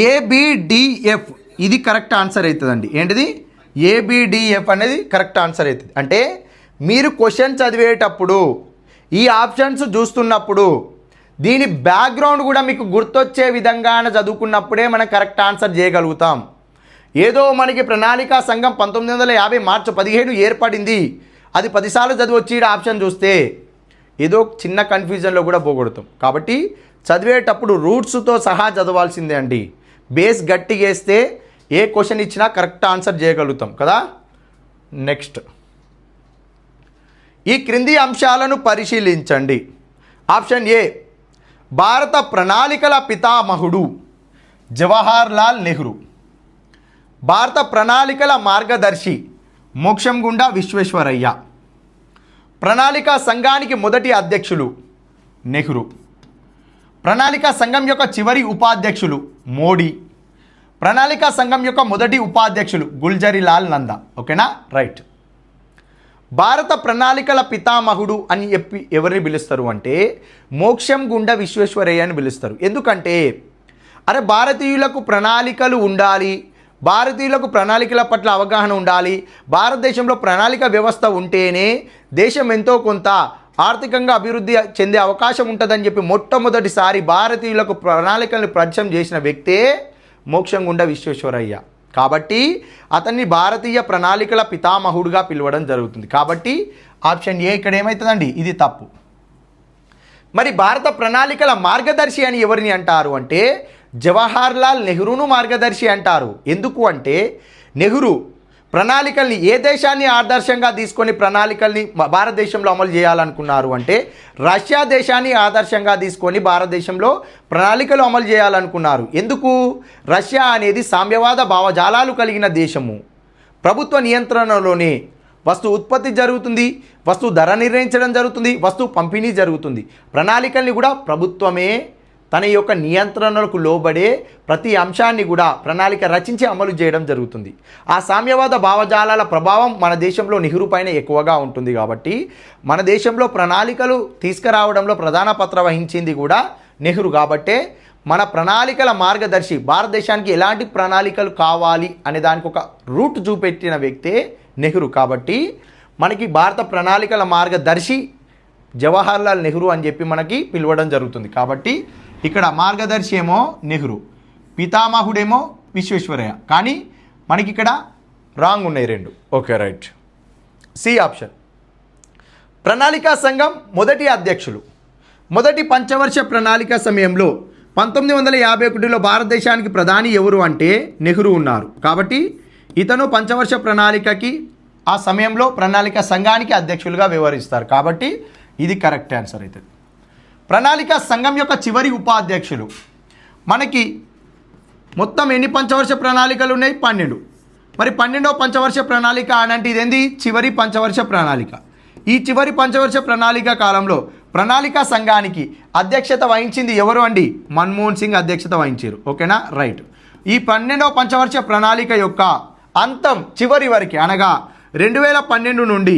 ఏబిడిఎఫ్ ఇది కరెక్ట్ ఆన్సర్ అవుతుందండి. ఏంటిది? ఏబిడిఎఫ్ అనేది కరెక్ట్ ఆన్సర్ అవుతుంది. అంటే మీరు క్వశ్చన్ చదివేటప్పుడు ఈ ఆప్షన్స్ చూస్తున్నప్పుడు దీని బ్యాక్గ్రౌండ్ కూడా మీకు గుర్తొచ్చే విధంగానే చదువుకున్నప్పుడే మనం కరెక్ట్ ఆన్సర్ చేయగలుగుతాం. ఏదో మనకి ప్రణాళికా సంఘం 1950 మార్చి 15 ఏర్పడింది, అది 10 సార్లు చదివి వచ్చి ఆప్షన్ చూస్తే ఏదో చిన్న కన్ఫ్యూజన్లో కూడా పోగొడతాం. కాబట్టి చదివేటప్పుడు రూట్స్తో సహా చదవాల్సిందే అండి. బేస్ గట్టిగా వేస్తే ఏ క్వశ్చన్ ఇచ్చినా కరెక్ట్ ఆన్సర్ చేయగలుగుతాం కదా. నెక్స్ట్, ఈ క్రింది అంశాలను పరిశీలించండి. ఆప్షన్ ఏ, భారత ప్రణాళికల పితామహుడు జవహర్ లాల్ నెహ్రూ. భారత ప్రణాళికల మార్గదర్శి మోక్షం గుండా విశ్వేశ్వరయ్య. ప్రణాళికా సంఘానికి మొదటి అధ్యక్షులు నెహ్రూ. ప్రణాళికా సంఘం యొక్క చివరి ఉపాధ్యక్షులు మోడీ. ప్రణాళికా సంఘం యొక్క మొదటి ఉపాధ్యక్షులు గుల్జరీ లాల్ నందా. ఓకేనా? రైట్. భారత ప్రణాళికల పితామహుడు అని చెప్పి ఎవరిని పిలుస్తారు అంటే మోక్షం గుండా విశ్వేశ్వరయ్య అని పిలుస్తారు. ఎందుకంటే అరే భారతీయులకు ప్రణాళికలు ఉండాలి, భారతీయులకు ప్రణాళికల పట్ల అవగాహన ఉండాలి, భారతదేశంలో ప్రణాళిక వ్యవస్థ ఉంటేనే దేశం ఎంతో కొంత ఆర్థికంగా అభివృద్ధి చెందే అవకాశం ఉంటుందని చెప్పి మొట్టమొదటిసారి భారతీయులకు ప్రణాళికలను పరిచయం చేసిన వ్యక్తే మోక్షం గుండా విశ్వేశ్వరయ్య. కాబట్టి అతన్ని భారతీయ ప్రణాళికల పితామహుడుగా పిలవడం జరుగుతుంది. కాబట్టి ఆప్షన్ ఏ ఇక్కడ ఏమవుతుందండి? ఇది తప్పు. మరి భారత ప్రణాళికల మార్గదర్శి అని ఎవరిని అంటారు అంటే జవహర్లాల్ నెహ్రూను మార్గదర్శి అంటారు. ఎందుకు అంటే నెహ్రూ ప్రణాళికల్ని ఏ దేశాన్ని ఆదర్శంగా తీసుకొని ప్రణాళికల్ని భారతదేశంలో అమలు చేయాలనుకున్నారు అంటే రష్యా దేశాన్ని ఆదర్శంగా తీసుకొని భారతదేశంలో ప్రణాళికలు అమలు చేయాలనుకున్నారు. ఎందుకు? రష్యా అనేది సామ్యవాద భావజాలాలు కలిగిన దేశము. ప్రభుత్వ నియంత్రణలోనే వస్తువు ఉత్పత్తి జరుగుతుంది, వస్తువు ధర నిర్ణయించడం జరుగుతుంది, వస్తువు పంపిణీ జరుగుతుంది. ప్రణాళికల్ని కూడా ప్రభుత్వమే తన యొక్క నియంత్రణలకు లోబడే ప్రతి అంశాన్ని కూడా ప్రణాళిక రచించి అమలు చేయడం జరుగుతుంది. ఆ సామ్యవాద భావజాలాల ప్రభావం మన దేశంలో నెహ్రూ పైన ఎక్కువగా ఉంటుంది. కాబట్టి మన దేశంలో ప్రణాళికలు తీసుకురావడంలో ప్రధాన పాత్ర వహించింది కూడా నెహ్రూ. కాబట్టే మన ప్రణాళికల మార్గదర్శి, భారతదేశానికి ఎలాంటి ప్రణాళికలు కావాలి అనే దానికి ఒక రూట్ చూపెట్టిన వ్యక్తే నెహ్రూ. కాబట్టి మనకి భారత ప్రణాళికల మార్గదర్శి జవహర్లాల్ నెహ్రూ అని చెప్పి మనకి పిలవడం జరుగుతుంది. కాబట్టి ఇక్కడ మార్గదర్శి ఏమో నెహ్రూ, పితామహుడేమో విశ్వేశ్వరయ్య. కానీ మనకి ఇక్కడ రాంగ్ ఉన్నాయి రెండు. Okay, right. C option. ప్రణాళికా సంఘం మొదటి అధ్యక్షులు. మొదటి పంచవర్ష ప్రణాళిక సమయంలో 1951లో భారతదేశానికి ప్రధాని ఎవరు అంటే నెహ్రూ ఉన్నారు. కాబట్టి ఇతను పంచవర్ష ప్రణాళికకి ఆ సమయంలో ప్రణాళిక సంఘానికి అధ్యక్షులుగా వ్యవహరిస్తారు. కాబట్టి ఇది కరెక్ట్ ఆన్సర్ అవుతుంది. ప్రణాళిక సంఘం యొక్క చివరి ఉపాధ్యక్షులు. మనకి మొత్తం ఎన్ని పంచవర్ష ప్రణాళికలు ఉన్నాయి? 12. మరి 12వ పంచవర్ష ప్రణాళిక అంటే ఇదేంది? చివరి పంచవర్ష ప్రణాళిక. ఈ చివరి పంచవర్ష ప్రణాళిక కాలంలో ప్రణాళిక సంఘానికి అధ్యక్షత వహించింది ఎవరు అండి? మన్మోహన్ సింగ్ అధ్యక్షత వహించారు. ఓకేనా, రైట్. ఈ 12వ పంచవర్ష ప్రణాళిక యొక్క అంతం చివరి వరకు అనగా 2012 నుండి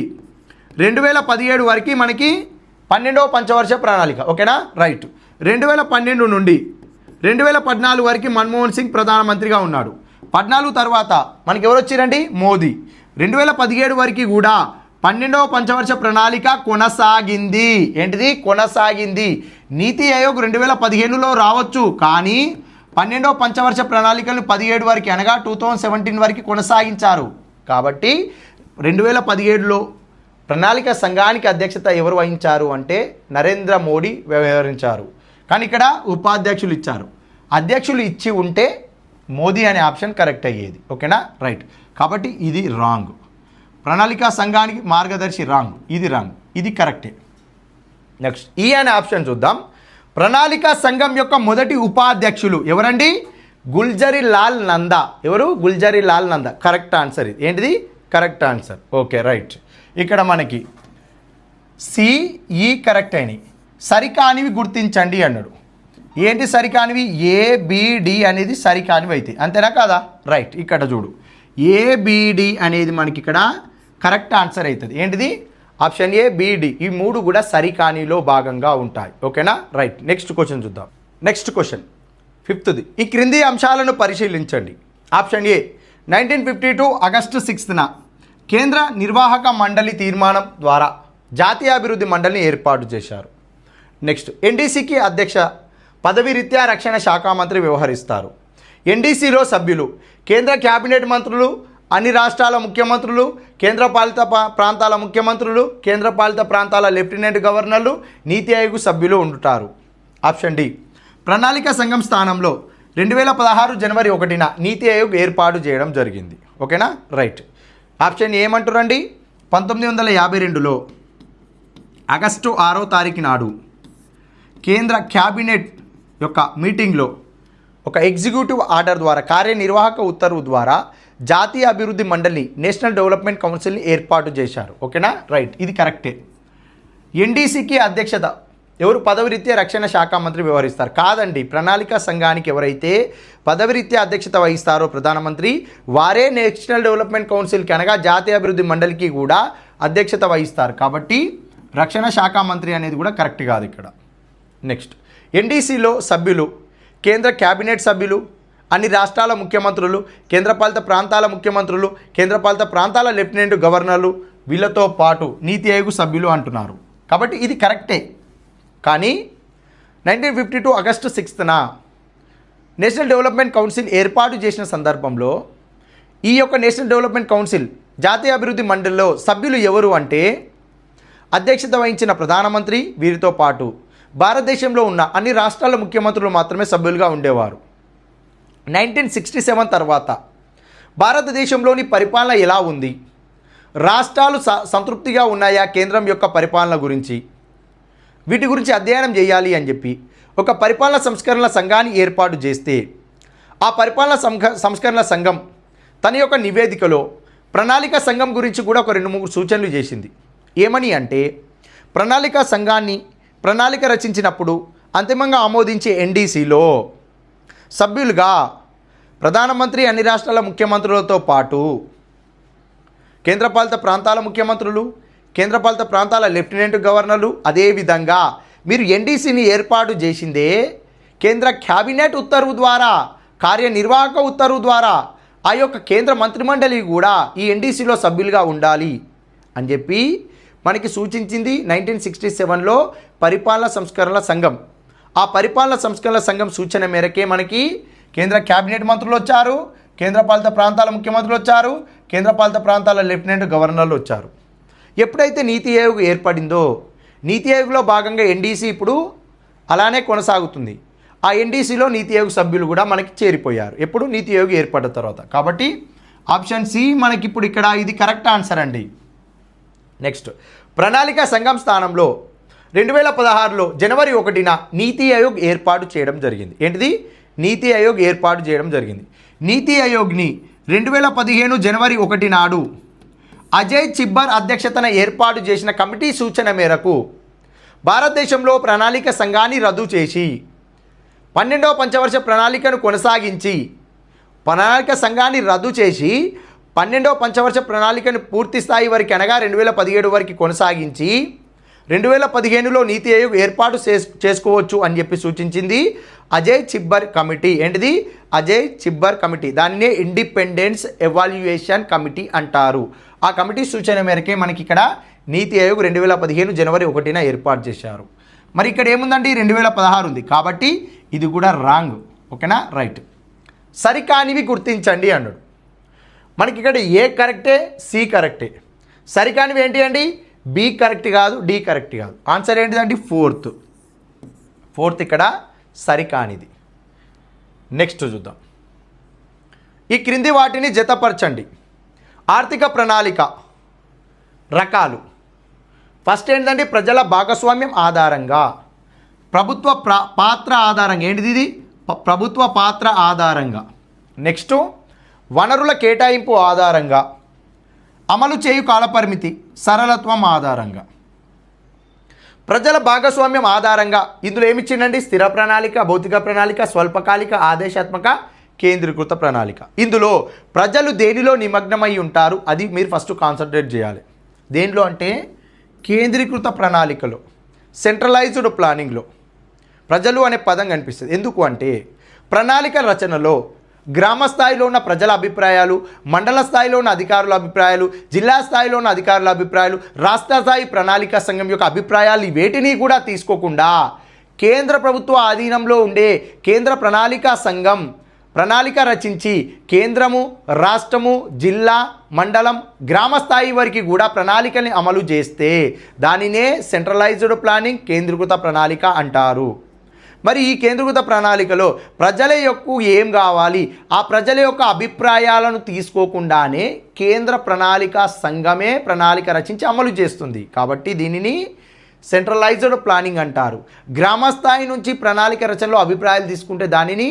2017 వరకు మనకి 12వ పంచవర్ష ప్రణాళిక. ఓకేనా, రైట్. 2012 నుండి 2014 వరకు మన్మోహన్ సింగ్ ప్రధానమంత్రిగా ఉన్నాడు. 14 తర్వాత మనకి ఎవరు వచ్చారండి? మోదీ. 2017 వరకు కూడా 12వ పంచవర్ష ప్రణాళిక కొనసాగింది. ఏంటిది? కొనసాగింది. నీతి ఆయోగ్ 2015లో రావచ్చు, కానీ 12వ పంచవర్ష ప్రణాళికలు 17 వరకు అనగా 2017 వరకు కొనసాగించారు. కాబట్టి 2017లో ప్రణాళిక సంఘానికి అధ్యక్షత ఎవరు వహించారు అంటే నరేంద్ర మోడీ వ్యవహరించారు. కానీ ఇక్కడ ఉపాధ్యక్షులు ఇచ్చారు. అధ్యక్షులు ఇచ్చి ఉంటే మోదీ అనే ఆప్షన్ కరెక్ట్ అయ్యేది. ఓకేనా, రైట్. కాబట్టి ఇది రాంగ్. ప్రణాళిక సంఘానికి మార్గదర్శి రాంగ్, ఇది రాంగ్, ఇది కరెక్టే. నెక్స్ట్ ఈ అనే ఆప్షన్ చూద్దాం. ప్రణాళిక సంఘం యొక్క మొదటి ఉపాధ్యక్షులు ఎవరండి? గుల్జరీ లాల్ నందా. ఎవరు? గుల్జరీ లాల్ నందా. కరెక్ట్ ఆన్సర్ ఇది. ఏంటిది? Correct answer. Okay, right. ఇక్కడ మనకి సిఈ కరెక్ట్ అయినాయి. సరికానివి గుర్తించండి అన్నాడు. ఏంటి సరికానివి? ఏబిడి అనేది సరికానివి అయితే, అంతేనా కాదా? రైట్. ఇక్కడ చూడు, ఏబిడి అనేది మనకి ఇక్కడ కరెక్ట్ ఆన్సర్ అవుతుంది. ఏంటిది? ఆప్షన్ ఏ, బిడి. ఈ మూడు కూడా సరికానిలో భాగంగా ఉంటాయి. ఓకేనా, రైట్. నెక్స్ట్ క్వశ్చన్ చూద్దాం. Next question 5th. ఈ క్రింది అంశాలను పరిశీలించండి. ఆప్షన్ ఏ, 1952 ఆగస్టు 6న కేంద్ర నిర్వాహక మండలి తీర్మానం ద్వారా జాతీయ అభివృద్ధి మండలిని ఏర్పాటు చేశారు. నెక్స్ట్ ఎన్డీసీకి అధ్యక్ష పదవి రీత్యా రక్షణ శాఖ మంత్రి వ్యవహరిస్తారు. ఎన్డీసీలో సభ్యులు కేంద్ర క్యాబినెట్ మంత్రులు, అన్ని రాష్ట్రాల ముఖ్యమంత్రులు, కేంద్రపాలిత ప్రాంతాల ముఖ్యమంత్రులు, కేంద్రపాలిత ప్రాంతాల లెఫ్టినెంట్ గవర్నర్లు, నీతి ఆయోగ్ సభ్యులు ఉంటారు. ఆప్షన్ డి, ప్రణాళిక సంఘం స్థానంలో 2016 జనవరి 1న నీతి ఆయోగ్ ఏర్పాటు చేయడం జరిగింది. ఓకేనా, రైట్. ఆప్షన్ ఏమంటారండి? 1952లో ఆగస్టు 6వ తారీఖు నాడు కేంద్ర క్యాబినెట్ యొక్క మీటింగ్లో ఒక ఎగ్జిక్యూటివ్ ఆర్డర్ ద్వారా, కార్యనిర్వాహక ఉత్తర్వు ద్వారా జాతీయ అభివృద్ధి మండలి, నేషనల్ డెవలప్మెంట్ కౌన్సిల్ని ఏర్పాటు చేశారు. ఓకేనా, రైట్. ఇది కరెక్టే. ఎన్డీసీకి అధ్యక్షత ఎవరు? పదవిరీత్యా రక్షణ శాఖ మంత్రి వ్యవహరిస్తారు. కాదండి, ప్రణాళిక సంఘానికి ఎవరైతే పదవిరీత్యా అధ్యక్షత వహిస్తారో ప్రధానమంత్రి, వారే నేషనల్ డెవలప్మెంట్ కౌన్సిల్కి అనగా జాతీయ అభివృద్ధి మండలికి కూడా అధ్యక్షత వహిస్తారు. కాబట్టి రక్షణ శాఖ మంత్రి అనేది కూడా కరెక్ట్ కాదు ఇక్కడ. నెక్స్ట్ ఎన్డీసీలో సభ్యులు కేంద్ర క్యాబినెట్ సభ్యులు, అన్ని రాష్ట్రాల ముఖ్యమంత్రులు, కేంద్రపాలిత ప్రాంతాల ముఖ్యమంత్రులు, కేంద్రపాలిత ప్రాంతాల లెఫ్టినెంట్ గవర్నర్లు, వీళ్ళతో పాటు నీతి ఆయోగ్ సభ్యులు అంటున్నారు. కాబట్టి ఇది కరెక్టే. కానీ 1952 ఆగస్టు 6న నేషనల్ డెవలప్మెంట్ కౌన్సిల్ ఏర్పాటు చేసిన సందర్భంలో ఈ యొక్క నేషనల్ డెవలప్మెంట్ కౌన్సిల్ జాతీయ అభివృద్ధి మండలిలో సభ్యులు ఎవరు అంటే అధ్యక్షత వహించిన ప్రధానమంత్రి, వీరితో పాటు భారతదేశంలో ఉన్న అన్ని రాష్ట్రాల ముఖ్యమంత్రులు మాత్రమే సభ్యులుగా ఉండేవారు. 1967 తర్వాత భారతదేశంలోని పరిపాలన ఎలా ఉంది, రాష్ట్రాలు సంతృప్తిగా ఉన్నాయా కేంద్రం యొక్క పరిపాలన గురించి, వీటి గురించి అధ్యయనం చేయాలి అని చెప్పి ఒక పరిపాలన సంస్కరణల సంఘాన్ని ఏర్పాటు చేస్తే ఆ పరిపాలన సంస్కరణల సంఘం తన యొక్క నివేదికలో ప్రణాళిక సంఘం గురించి కూడా ఒక 2-3 సూచనలు చేసింది. ఏమని అంటే ప్రణాళిక రచించినప్పుడు అంతిమంగా ఆమోదించే ఎన్డీసీలో సభ్యులుగా ప్రధానమంత్రి, అన్ని రాష్ట్రాల ముఖ్యమంత్రులతో పాటు కేంద్రపాలిత ప్రాంతాల ముఖ్యమంత్రులు, కేంద్రపాలిత ప్రాంతాల లెఫ్టినెంట్ గవర్నర్లు, అదేవిధంగా మీరు ఎన్డీసీని ఏర్పాటు చేసిందే కేంద్ర క్యాబినెట్ ఉత్తర్వు ద్వారా, కార్యనిర్వాహక ఉత్తర్వు ద్వారా ఆ యొక్క కేంద్ర మంత్రిమండలి కూడా ఈ ఎన్డీసీలో సభ్యులుగా ఉండాలి అని చెప్పి మనకి సూచించింది 1967లో పరిపాలన సంస్కరణల సంఘం. ఆ పరిపాలన సంస్కరణల సంఘం సూచన మేరకే మనకి కేంద్ర క్యాబినెట్ మంత్రులు వచ్చారు, కేంద్రపాలిత ప్రాంతాల ముఖ్యమంత్రులు వచ్చారు, కేంద్రపాలిత ప్రాంతాల లెఫ్టినెంట్ గవర్నర్లు వచ్చారు. ఎప్పుడైతే నీతి ఆయోగ్ ఏర్పడిందో నీతి ఆయోగ్లో భాగంగా ఎన్డీసీ ఇప్పుడు అలానే కొనసాగుతుంది. ఆ ఎన్డీసీలో నీతి ఆయోగ్ సభ్యులు కూడా మనకి చేరిపోయారు ఎప్పుడు నీతి ఆయోగ్ ఏర్పడిన తర్వాత. కాబట్టి ఆప్షన్ సి మనకి ఇప్పుడు ఇక్కడ ఇది కరెక్ట్ ఆన్సర్ అండి. నెక్స్ట్, ప్రణాళిక సంఘం స్థానంలో 2016లో జనవరి 1న నీతి ఆయోగ్ ఏర్పాటు చేయడం జరిగింది. ఏంటిది? నీతి ఆయోగ్ ఏర్పాటు చేయడం జరిగింది. నీతి ఆయోగ్ని 2015 జనవరి 1 నాడు అజయ్ చిబ్బర్ అధ్యక్షతన ఏర్పాటు చేసిన కమిటీ సూచన మేరకు భారతదేశంలో ప్రణాళిక సంఘాన్ని రద్దు చేసి 12వ పంచవర్ష ప్రణాళికను కొనసాగించి, ప్రణాళిక సంఘాన్ని రద్దు చేసి 12వ పంచవర్ష ప్రణాళికను పూర్తి స్థాయి వరకు అనగా 2017 వరకు కొనసాగించి 2015లో నీతి ఆయోగ్ ఏర్పాటు చేసుకోవచ్చు అని చెప్పి సూచించింది అజయ్ చిబ్బర్ కమిటీ. ఏంటిది? అజయ్ చిబ్బర్ కమిటీ. దానినే ఇండిపెండెన్స్ ఎవాల్యుయేషన్ కమిటీ అంటారు. ఆ కమిటీ సూచన మేరకే మనకి ఇక్కడ నీతి ఆయోగ్ 2015 జనవరి 1న ఏర్పాటు చేశారు. మరి ఇక్కడ ఏముందండి? 2016 ఉంది. కాబట్టి ఇది కూడా రాంగ్. ఓకేనా? రైట్. సరికానివి గుర్తించండి అన్నాడు. మనకి ఇక్కడ ఏ కరెక్టే, సి కరెక్టే. సరికానివి ఏంటి అండి? బి కరెక్ట్ కాదు, డి కరెక్ట్ కాదు. ఆన్సర్ ఏంటిదండి? ఫోర్త్ ఇక్కడ సరికానిది. నెక్స్ట్ చూద్దాం. ఈ క్రింది వాటిని జతపరచండి. ఆర్థిక ప్రణాళిక రకాలు. ఫస్ట్ ఏంటంటే ప్రజల భాగస్వామ్యం ఆధారంగా, ప్రభుత్వ పాత్ర ఆధారంగా. ఏంటిది? ఇది ప్రభుత్వ పాత్ర ఆధారంగా. నెక్స్ట్ వనరుల కేటాయింపు ఆధారంగా, అమలు చేయు కాలపరిమితి, సరళత్వం ఆధారంగా. ప్రజల భాగస్వామ్యం ఆధారంగా ఇందులో ఏమిచ్చిందండి? స్థిర ప్రణాళిక, భౌతిక ప్రణాళిక, స్వల్పకాలిక, ఆదేశాత్మక, కేంద్రీకృత ప్రణాళిక. ఇందులో ప్రజలు దేనిలో నిమగ్నమై ఉంటారు అది మీరు ఫస్ట్ కాన్సన్ట్రేట్ చేయాలి. దేనిలో అంటే కేంద్రీకృత ప్రణాళికలో, సెంట్రలైజ్డ్ ప్లానింగ్లో ప్రజలు అనే పదం కనిపిస్తుంది. ఎందుకు అంటే ప్రణాళిక రచనలో గ్రామ స్థాయిలో ఉన్న ప్రజల అభిప్రాయాలు, మండల స్థాయిలో ఉన్న అధికారుల అభిప్రాయాలు, జిల్లా స్థాయిలో ఉన్న అధికారుల అభిప్రాయాలు, రాష్ట్ర స్థాయి ప్రణాళిక సంఘం యొక్క అభిప్రాయాలు వేటిని కూడా తీసుకోకుండా కేంద్ర ప్రభుత్వ ఆధీనంలో ఉండే కేంద్ర ప్రణాళికా సంఘం ప్రణాళిక రచించి కేంద్రము, రాష్ట్రము, జిల్లా, మండలం, గ్రామ స్థాయి వరకు కూడా ప్రణాళికని అమలు చేస్తే దానినే సెంట్రలైజ్డ్ ప్లానింగ్, కేంద్రీకృత ప్రణాళిక అంటారు. మరి ఈ కేంద్రీకృత ప్రణాళికలో ప్రజల యొక్క ఏం కావాలి, ఆ ప్రజల యొక్క అభిప్రాయాలను తీసుకోకుండానే కేంద్ర ప్రణాళికా సంఘమే ప్రణాళిక రచించి అమలు చేస్తుంది. కాబట్టి దీనిని సెంట్రలైజ్డ్ ప్లానింగ్ అంటారు. గ్రామ స్థాయి నుంచి ప్రణాళిక రచనలో అభిప్రాయాలు తీసుకుంటే దానిని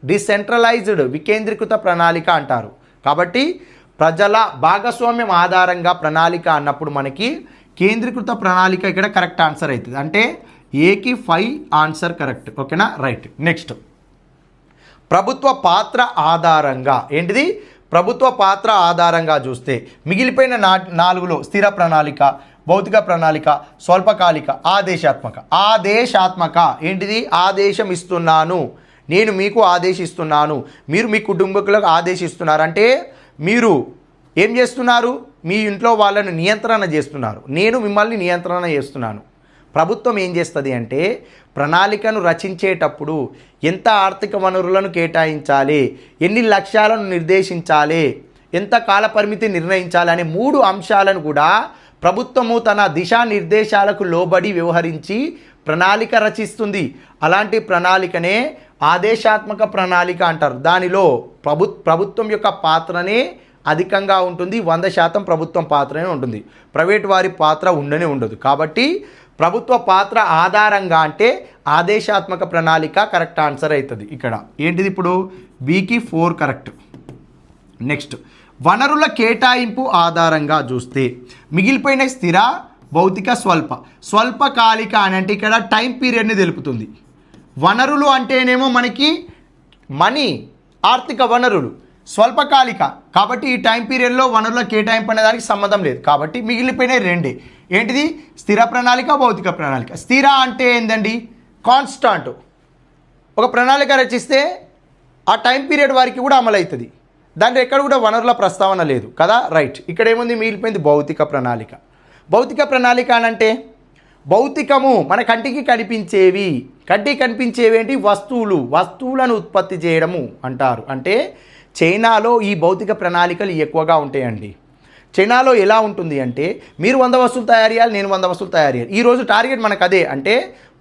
డిసెంట్రలైజ్డ్, వికేంద్రీకృత ప్రణాళిక అంటారు. కాబట్టి ప్రజల భాగస్వామ్యం ఆధారంగా ప్రణాళిక అన్నప్పుడు మనకి కేంద్రీకృత ప్రణాళిక ఇక్కడ కరెక్ట్ ఆన్సర్ అవుతుంది. అంటే ఏకి 5 ఆన్సర్ కరెక్ట్. ఓకేనా? రైట్. నెక్స్ట్ ప్రభుత్వ పాత్ర ఆధారంగా. ఏంటిది? ప్రభుత్వ పాత్ర ఆధారంగా చూస్తే మిగిలిపోయిన 4లో స్థిర ప్రణాళిక, భౌతిక ప్రణాళిక, స్వల్పకాలిక, ఆదేశాత్మక. ఏంటిది? ఆదేశం ఇస్తున్నాను, నేను మీకు ఆదేశిస్తున్నాను, మీరు మీ కుటుంబకులకు ఆదేశిస్తున్నారు. అంటే మీరు ఏం చేస్తున్నారు? మీ ఇంట్లో వాళ్ళని నియంత్రణ చేస్తున్నారు. నేను మిమ్మల్ని నియంత్రణ చేస్తున్నాను. ప్రభుత్వం ఏం చేస్తుంది అంటే ప్రణాళికను రచించేటప్పుడు ఎంత ఆర్థిక వనరులను కేటాయించాలి, ఎన్ని లక్ష్యాలను నిర్దేశించాలి, ఎంత కాలపరిమితి నిర్ణయించాలి అనే 3 అంశాలను కూడా ప్రభుత్వము తన దిశానిర్దేశాలకు లోబడి వ్యవహరించి ప్రణాళిక రచిస్తుంది. అలాంటి ప్రణాళికనే ఆదేశాత్మక ప్రణాళిక అంటారు. దానిలో ప్రభుత్వం యొక్క పాత్రనే అధికంగా ఉంటుంది. 100% ప్రభుత్వం పాత్రనే ఉంటుంది. ప్రైవేట్ వారి పాత్ర ఉండదు. కాబట్టి ప్రభుత్వ పాత్ర ఆధారంగా అంటే ఆదేశాత్మక ప్రణాళిక కరెక్ట్ ఆన్సర్ అవుతుంది. ఇక్కడ ఏంటిది ఇప్పుడు బికి 4 కరెక్ట్. నెక్స్ట్ వనరుల కేటాయింపు ఆధారంగా చూస్తే మిగిలిపోయిన స్థిర, భౌతిక, స్వల్పకాలిక అని అంటే ఇక్కడ టైం పీరియడ్ని తెలుపుతుంది. వనరులు అంటేనేమో మనకి మనీ, ఆర్థిక వనరులు. స్వల్పకాలిక కాబట్టి ఈ టైం పీరియడ్లో వనరుల కేటాయింపు అనే దానికి సంబంధం లేదు. కాబట్టి మిగిలిపోయిన రెండే. ఏంటిది? స్థిర ప్రణాళిక, భౌతిక ప్రణాళిక. స్థిర అంటే ఏందండి? కాన్స్టాంట్. ఒక ప్రణాళిక రచిస్తే ఆ టైం పీరియడ్ వారికి కూడా అమలు అవుతుంది. దాంట్లో ఎక్కడ కూడా వనరుల ప్రస్తావన లేదు కదా. రైట్. ఇక్కడ ఏముంది? మిగిలిపోయింది భౌతిక ప్రణాళిక. భౌతిక ప్రణాళిక అనంటే భౌతికము మన కంటికి కనిపించేవి. కంటికి కనిపించేవి ఏంటి? వస్తువులను ఉత్పత్తి చేయడము అంటారు. అంటే చైనాలో ఈ భౌతిక ప్రణాళికలు ఎక్కువగా ఉంటాయండి. చైనాలో ఎలా ఉంటుంది అంటే మీరు 100 వస్తువులు తయారు చేయాలి, నేను 100 వస్తువులు తయారు చేయాలి. ఈరోజు టార్గెట్ మనకు అదే. అంటే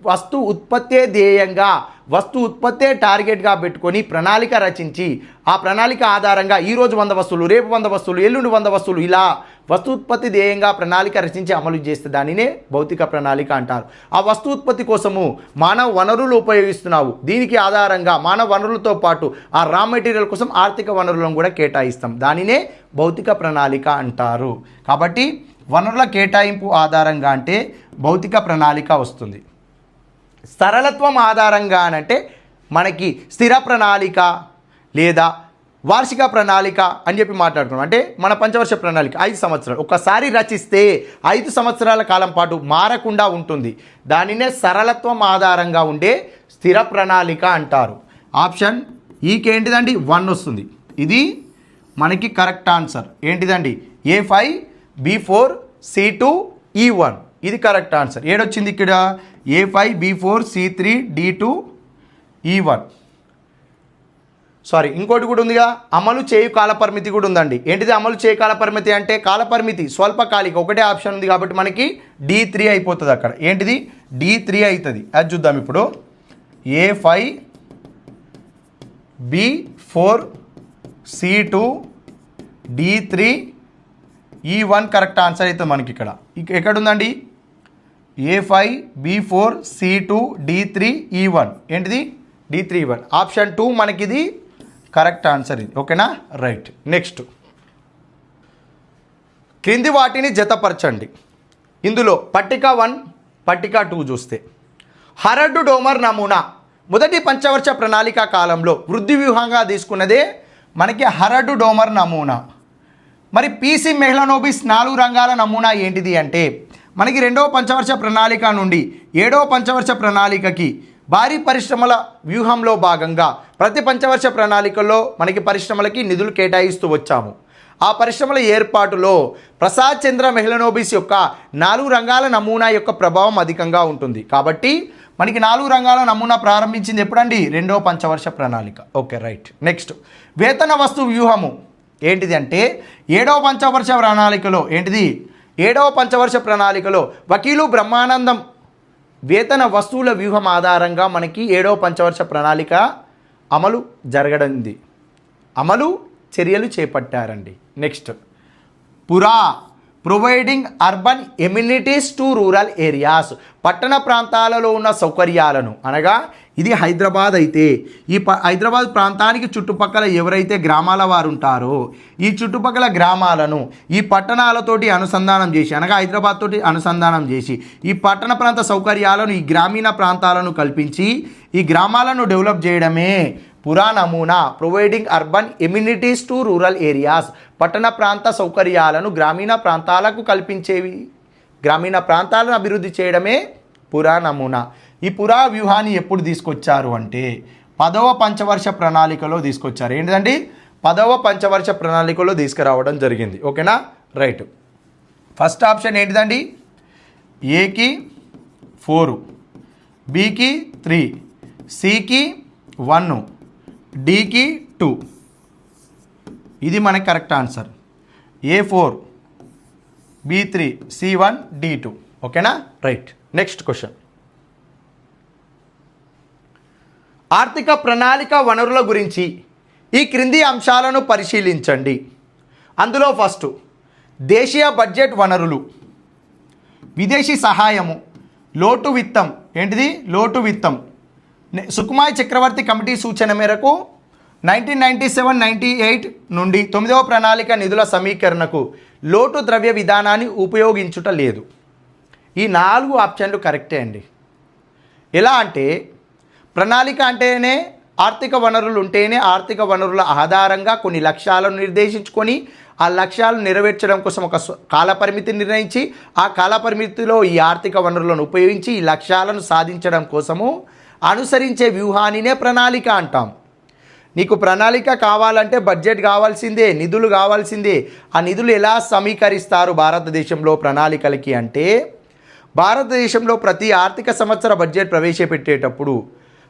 వస్తు ఉత్పత్తే ధ్యేయంగా, వస్తు ఉత్పత్తే టార్గెట్గా పెట్టుకొని ప్రణాళిక రచించి ఆ ప్రణాళిక ఆధారంగా ఈరోజు 100 వస్తువులు, రేపు 100 వస్తువులు, ఎల్లుండి 100 వస్తువులు, ఇలా వస్తు ఉత్పత్తి ధ్యేయంగా ప్రణాళిక రచించి అమలు చేస్తే దానినే భౌతిక ప్రణాళిక అంటారు. ఆ వస్తు ఉత్పత్తి కోసము మానవ వనరులు ఉపయోగిస్తున్నావు. దీనికి ఆధారంగా మానవ వనరులతో పాటు ఆ రా మెటీరియల్ కోసం ఆర్థిక వనరులను కూడా కేటాయిస్తాం. దానినే భౌతిక ప్రణాళిక అంటారు. కాబట్టి వనరుల కేటాయింపు ఆధారంగా అంటే భౌతిక ప్రణాళిక వస్తుంది. సరళత్వం ఆధారంగా అంటే మనకి స్థిర ప్రణాళిక లేదా వార్షిక ప్రణాళిక అని చెప్పి మాట్లాడుకున్నాం. అంటే మన పంచవర్ష ప్రణాళిక 5 సంవత్సరాలు ఒకసారి రచిస్తే 5 సంవత్సరాల కాలం పాటు మారకుండా ఉంటుంది. దానినే సరళత్వం ఆధారంగా ఉండే స్థిర ప్రణాళిక అంటారు. ఆప్షన్ ఈకి ఏంటిదండి? 1 వస్తుంది. ఇది మనకి కరెక్ట్ ఆన్సర్. ఏంటిదండి? A5 B4 C2 E1 ఇది కరెక్ట్ ఆన్సర్. ఏడొచ్చింది ఇక్కడ? A5 B4 C3 D2 E1. Sorry, ఇంకోటి కూడా ఉందిగా, అమలు చేయు కాలపరిమితి కూడా ఉందండి. ఏంటిది అమలు చేయు కాలపరిమితి అంటే? కాలపరిమితి స్వల్పకాలిక ఒకటే ఆప్షన్ ఉంది కాబట్టి మనకి D3 అయిపోతుంది. అక్కడ ఏంటిది? D3 అవుతుంది. అది చూద్దాం ఇప్పుడు. A5 B4 C2 D3 E1 correct answer అవుతుంది మనకి. ఇక్కడ ఎక్కడుందండి? A5 B4 C2 D3 E1 ఏంటిది? D3 E1. ఆప్షన్ 2 మనకిది కరెక్ట్ ఆన్సర్. ఇది ఓకేనా? రైట్. నెక్స్ట్ క్రింది వాటిని జతపరచండి. ఇందులో పట్టిక 1 పట్టిక 2 చూస్తే హరడ్ డోమర్ నమూనా మొదటి పంచవర్ష ప్రణాళిక కాలంలో వృద్ధి వ్యూహంగా తీసుకున్నదే మనకి హరడ్ డోమర్ నమూనా. మరి పీసీ మెహ్లనోబిస్ 4 రంగాల నమూనా ఏంటిది అంటే మనకి 2వ పంచవర్ష ప్రణాళిక నుండి 7వ పంచవర్ష ప్రణాళికకి భారీ పరిశ్రమల వ్యూహంలో భాగంగా ప్రతి పంచవర్ష ప్రణాళికల్లో మనకి పరిశ్రమలకి నిధులు కేటాయిస్తూ వచ్చాము. ఆ పరిశ్రమల ఏర్పాటులో ప్రసాద్ చంద్ర మెహ్లనోబిస్ యొక్క 4 రంగాల నమూనా యొక్క ప్రభావం అధికంగా ఉంటుంది. కాబట్టి మనకి 4 రంగాల నమూనా ప్రారంభించింది ఎప్పుడండి? 2వ పంచవర్ష ప్రణాళిక. Okay, right. నెక్స్ట్ వేతన వస్తు వ్యూహము ఏంటిది అంటే 7వ పంచవర్ష ప్రణాళికలో ఏంటిది? 7వ పంచవర్ష ప్రణాళికలో వకీలు బ్రహ్మానందం వేతన వస్తువుల వ్యూహం ఆధారంగా మనకి 7వ పంచవర్ష ప్రణాళిక అమలు జరగడింది. అమలు చర్యలు చేపట్టారండి. Next providing urban amenities to rural areas పట్టణ ప్రాంతాలలో ఉన్న సౌకర్యాలను అనగా ఇది హైదరాబాద్ అయితే ఈ హైదరాబాద్ ప్రాంతానికి చుట్టుపక్కల ఎవరైతే గ్రామాల వారు ఉంటారో ఈ చుట్టుపక్కల గ్రామాలను ఈ పట్టణాలతోటి అనుసంధానం చేసి అనగా హైదరాబాద్ తోటి అనుసంధానం చేసి ఈ పట్టణ ప్రాంత సౌకర్యాలను ఈ గ్రామీణ ప్రాంతాలను కల్పించి ఈ గ్రామాలను డెవలప్ చేయడమే నమూనా. Providing urban amenities to rural areas పట్టణ ప్రాంత సౌకర్యాలను గ్రామీణ ప్రాంతాలకు కల్పించేవి, గ్రామీణ ప్రాంతాలను అభివృద్ధి చేయడమే నమూనా. ఈ వ్యూహాన్ని ఎప్పుడు తీసుకొచ్చారు అంటే 10వ పంచవర్ష ప్రణాళికలో తీసుకొచ్చారు. ఏంటిదండి? 10వ పంచవర్ష ప్రణాళికలో తీసుకురావడం జరిగింది. ఓకేనా? రైట్. ఫస్ట్ ఆప్షన్ ఏంటిదండి? ఏకి 4, బికి 3, సికి 1, డికి 2. ఇది మనకి correct answer. A4 B3 C1 D2. ఓకేనా? రైట్. Next question. ఆర్థిక ప్రణాళిక వనరుల గురించి ఈ క్రింది అంశాలను పరిశీలించండి. అందులో ఫస్ట్ దేశీయ బడ్జెట్ వనరులు, విదేశీ సహాయము, లోటు విత్తం. ఏంటిది? లోటు విత్తం. సుకుమాయ్ చక్రవర్తి కమిటీ సూచన మేరకు 1997-98 నుండి 9వ ప్రణాళిక నిధుల సమీకరణకు లోటు ద్రవ్య విధానాన్ని ఉపయోగించుట లేదు. ఈ 4 ఆప్షన్లు కరెక్టే అండి. ఎలా అంటే ప్రణాళిక అంటేనే ఆర్థిక వనరులు ఉంటేనే ఆర్థిక వనరుల ఆధారంగా కొన్ని లక్ష్యాలను నిర్దేశించుకొని ఆ లక్ష్యాలను నెరవేర్చడం కోసం ఒక కాలపరిమితి నిర్ణయించి ఆ కాలపరిమితిలో ఈ ఆర్థిక వనరులను ఉపయోగించి ఈ లక్ష్యాలను సాధించడం కోసము అనుసరించే వ్యూహానినే ప్రణాళిక అంటాం. నీకు ప్రణాళిక కావాలంటే బడ్జెట్ కావాల్సిందే, నిధులు కావాల్సిందే. ఆ నిధులు ఎలా సమీకరిస్తారు భారతదేశంలో ప్రణాళికలకి అంటే, భారతదేశంలో ప్రతి ఆర్థిక సంవత్సర బడ్జెట్ ప్రవేశపెట్టేటప్పుడు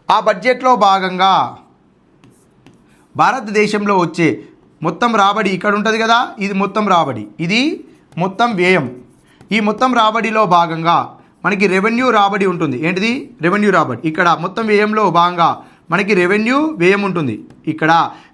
ఆ బడ్జెట్లో భాగంగా భారతదేశంలో వచ్చే మొత్తం రాబడి ఇక్కడ ఉంటుంది కదా, ఇది మొత్తం రాబడి, ఇది మొత్తం వ్యయం. ఈ మొత్తం రాబడిలో భాగంగా మనకి రెవెన్యూ రాబడి ఉంటుంది. ఏంటిది? రెవెన్యూ రాబడి. ఇక్కడ మొత్తం వ్యయంలో భాగంగా మనకి రెవెన్యూ వ్యయం ఉంటుంది. ఇక్కడ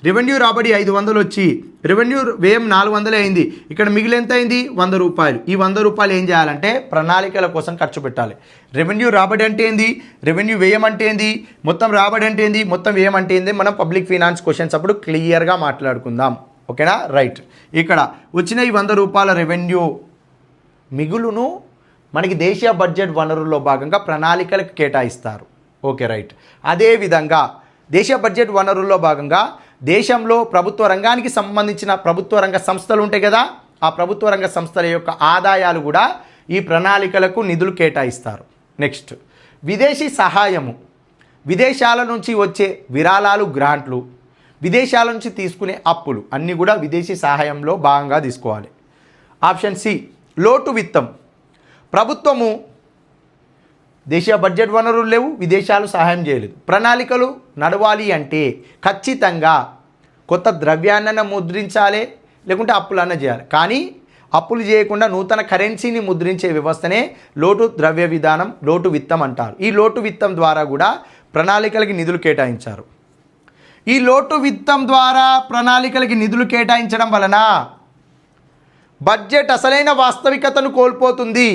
రెవెన్యూ రాబడి 500 వచ్చి రెవెన్యూ వ్యయం 400 అయింది. ఇక్కడ మిగిలి ఎంత అయింది? 100 రూపాయలు. ఈ 100 రూపాయలు ఏం చేయాలంటే ప్రణాళికల కోసం ఖర్చు పెట్టాలి. రెవెన్యూ రాబడి అంటే ఏంది, రెవెన్యూ వ్యయం అంటే ఏంది, మొత్తం రాబడి అంటే ఏంది, మొత్తం వ్యయం అంటే ఏంది, మనం పబ్లిక్ ఫైనాన్స్ క్వశ్చన్స్ అప్పుడు క్లియర్గా మాట్లాడుకుందాం. ఓకేనా? రైట్. ఇక్కడ వచ్చిన ఈ 100 రూపాయల రెవెన్యూ మిగులును మనకి దేశీయ బడ్జెట్ వనరుల్లో భాగంగా ప్రణాళికలకు కేటాయిస్తారు. Okay, right. అదేవిధంగా దేశీయ బడ్జెట్ వనరుల్లో భాగంగా దేశంలో ప్రభుత్వ రంగానికి సంబంధించిన ప్రభుత్వ రంగ సంస్థలు ఉంటాయి కదా, ఆ ప్రభుత్వ రంగ సంస్థల యొక్క ఆదాయాలు కూడా ఈ ప్రణాళికలకు నిధులు కేటాయిస్తారు. నెక్స్ట్ విదేశీ సహాయము, విదేశాల నుంచి వచ్చే విరాళాలు, గ్రాంట్లు, విదేశాల నుంచి తీసుకునే అప్పులు అన్నీ కూడా విదేశీ సహాయంలో భాగంగా తీసుకోవాలి. ఆప్షన్ సి లోటు విత్తం. ప్రభుత్వము దేశీయ బడ్జెట్ వనరులు లేవు, విదేశాలు సహాయం చేయలేదు, ప్రణాళికలు నడవాలి అంటే ఖచ్చితంగా కొత్త ద్రవ్యాన్న ముద్రించాలి, లేకుంటే అప్పులన్న చేయాలి. కానీ అప్పులు చేయకుండా నూతన కరెన్సీని ముద్రించే వ్యవస్థనే లోటు ద్రవ్య విధానం, లోటు విత్తం అంటారు. ఈ లోటు విత్తం ద్వారా కూడా ప్రణాళికలకి నిధులు కేటాయించారు. ఈ లోటు విత్తం ద్వారా ప్రణాళికలకి నిధులు కేటాయించడం వలన బడ్జెట్ అసలైన వాస్తవికతను కోల్పోతుంది.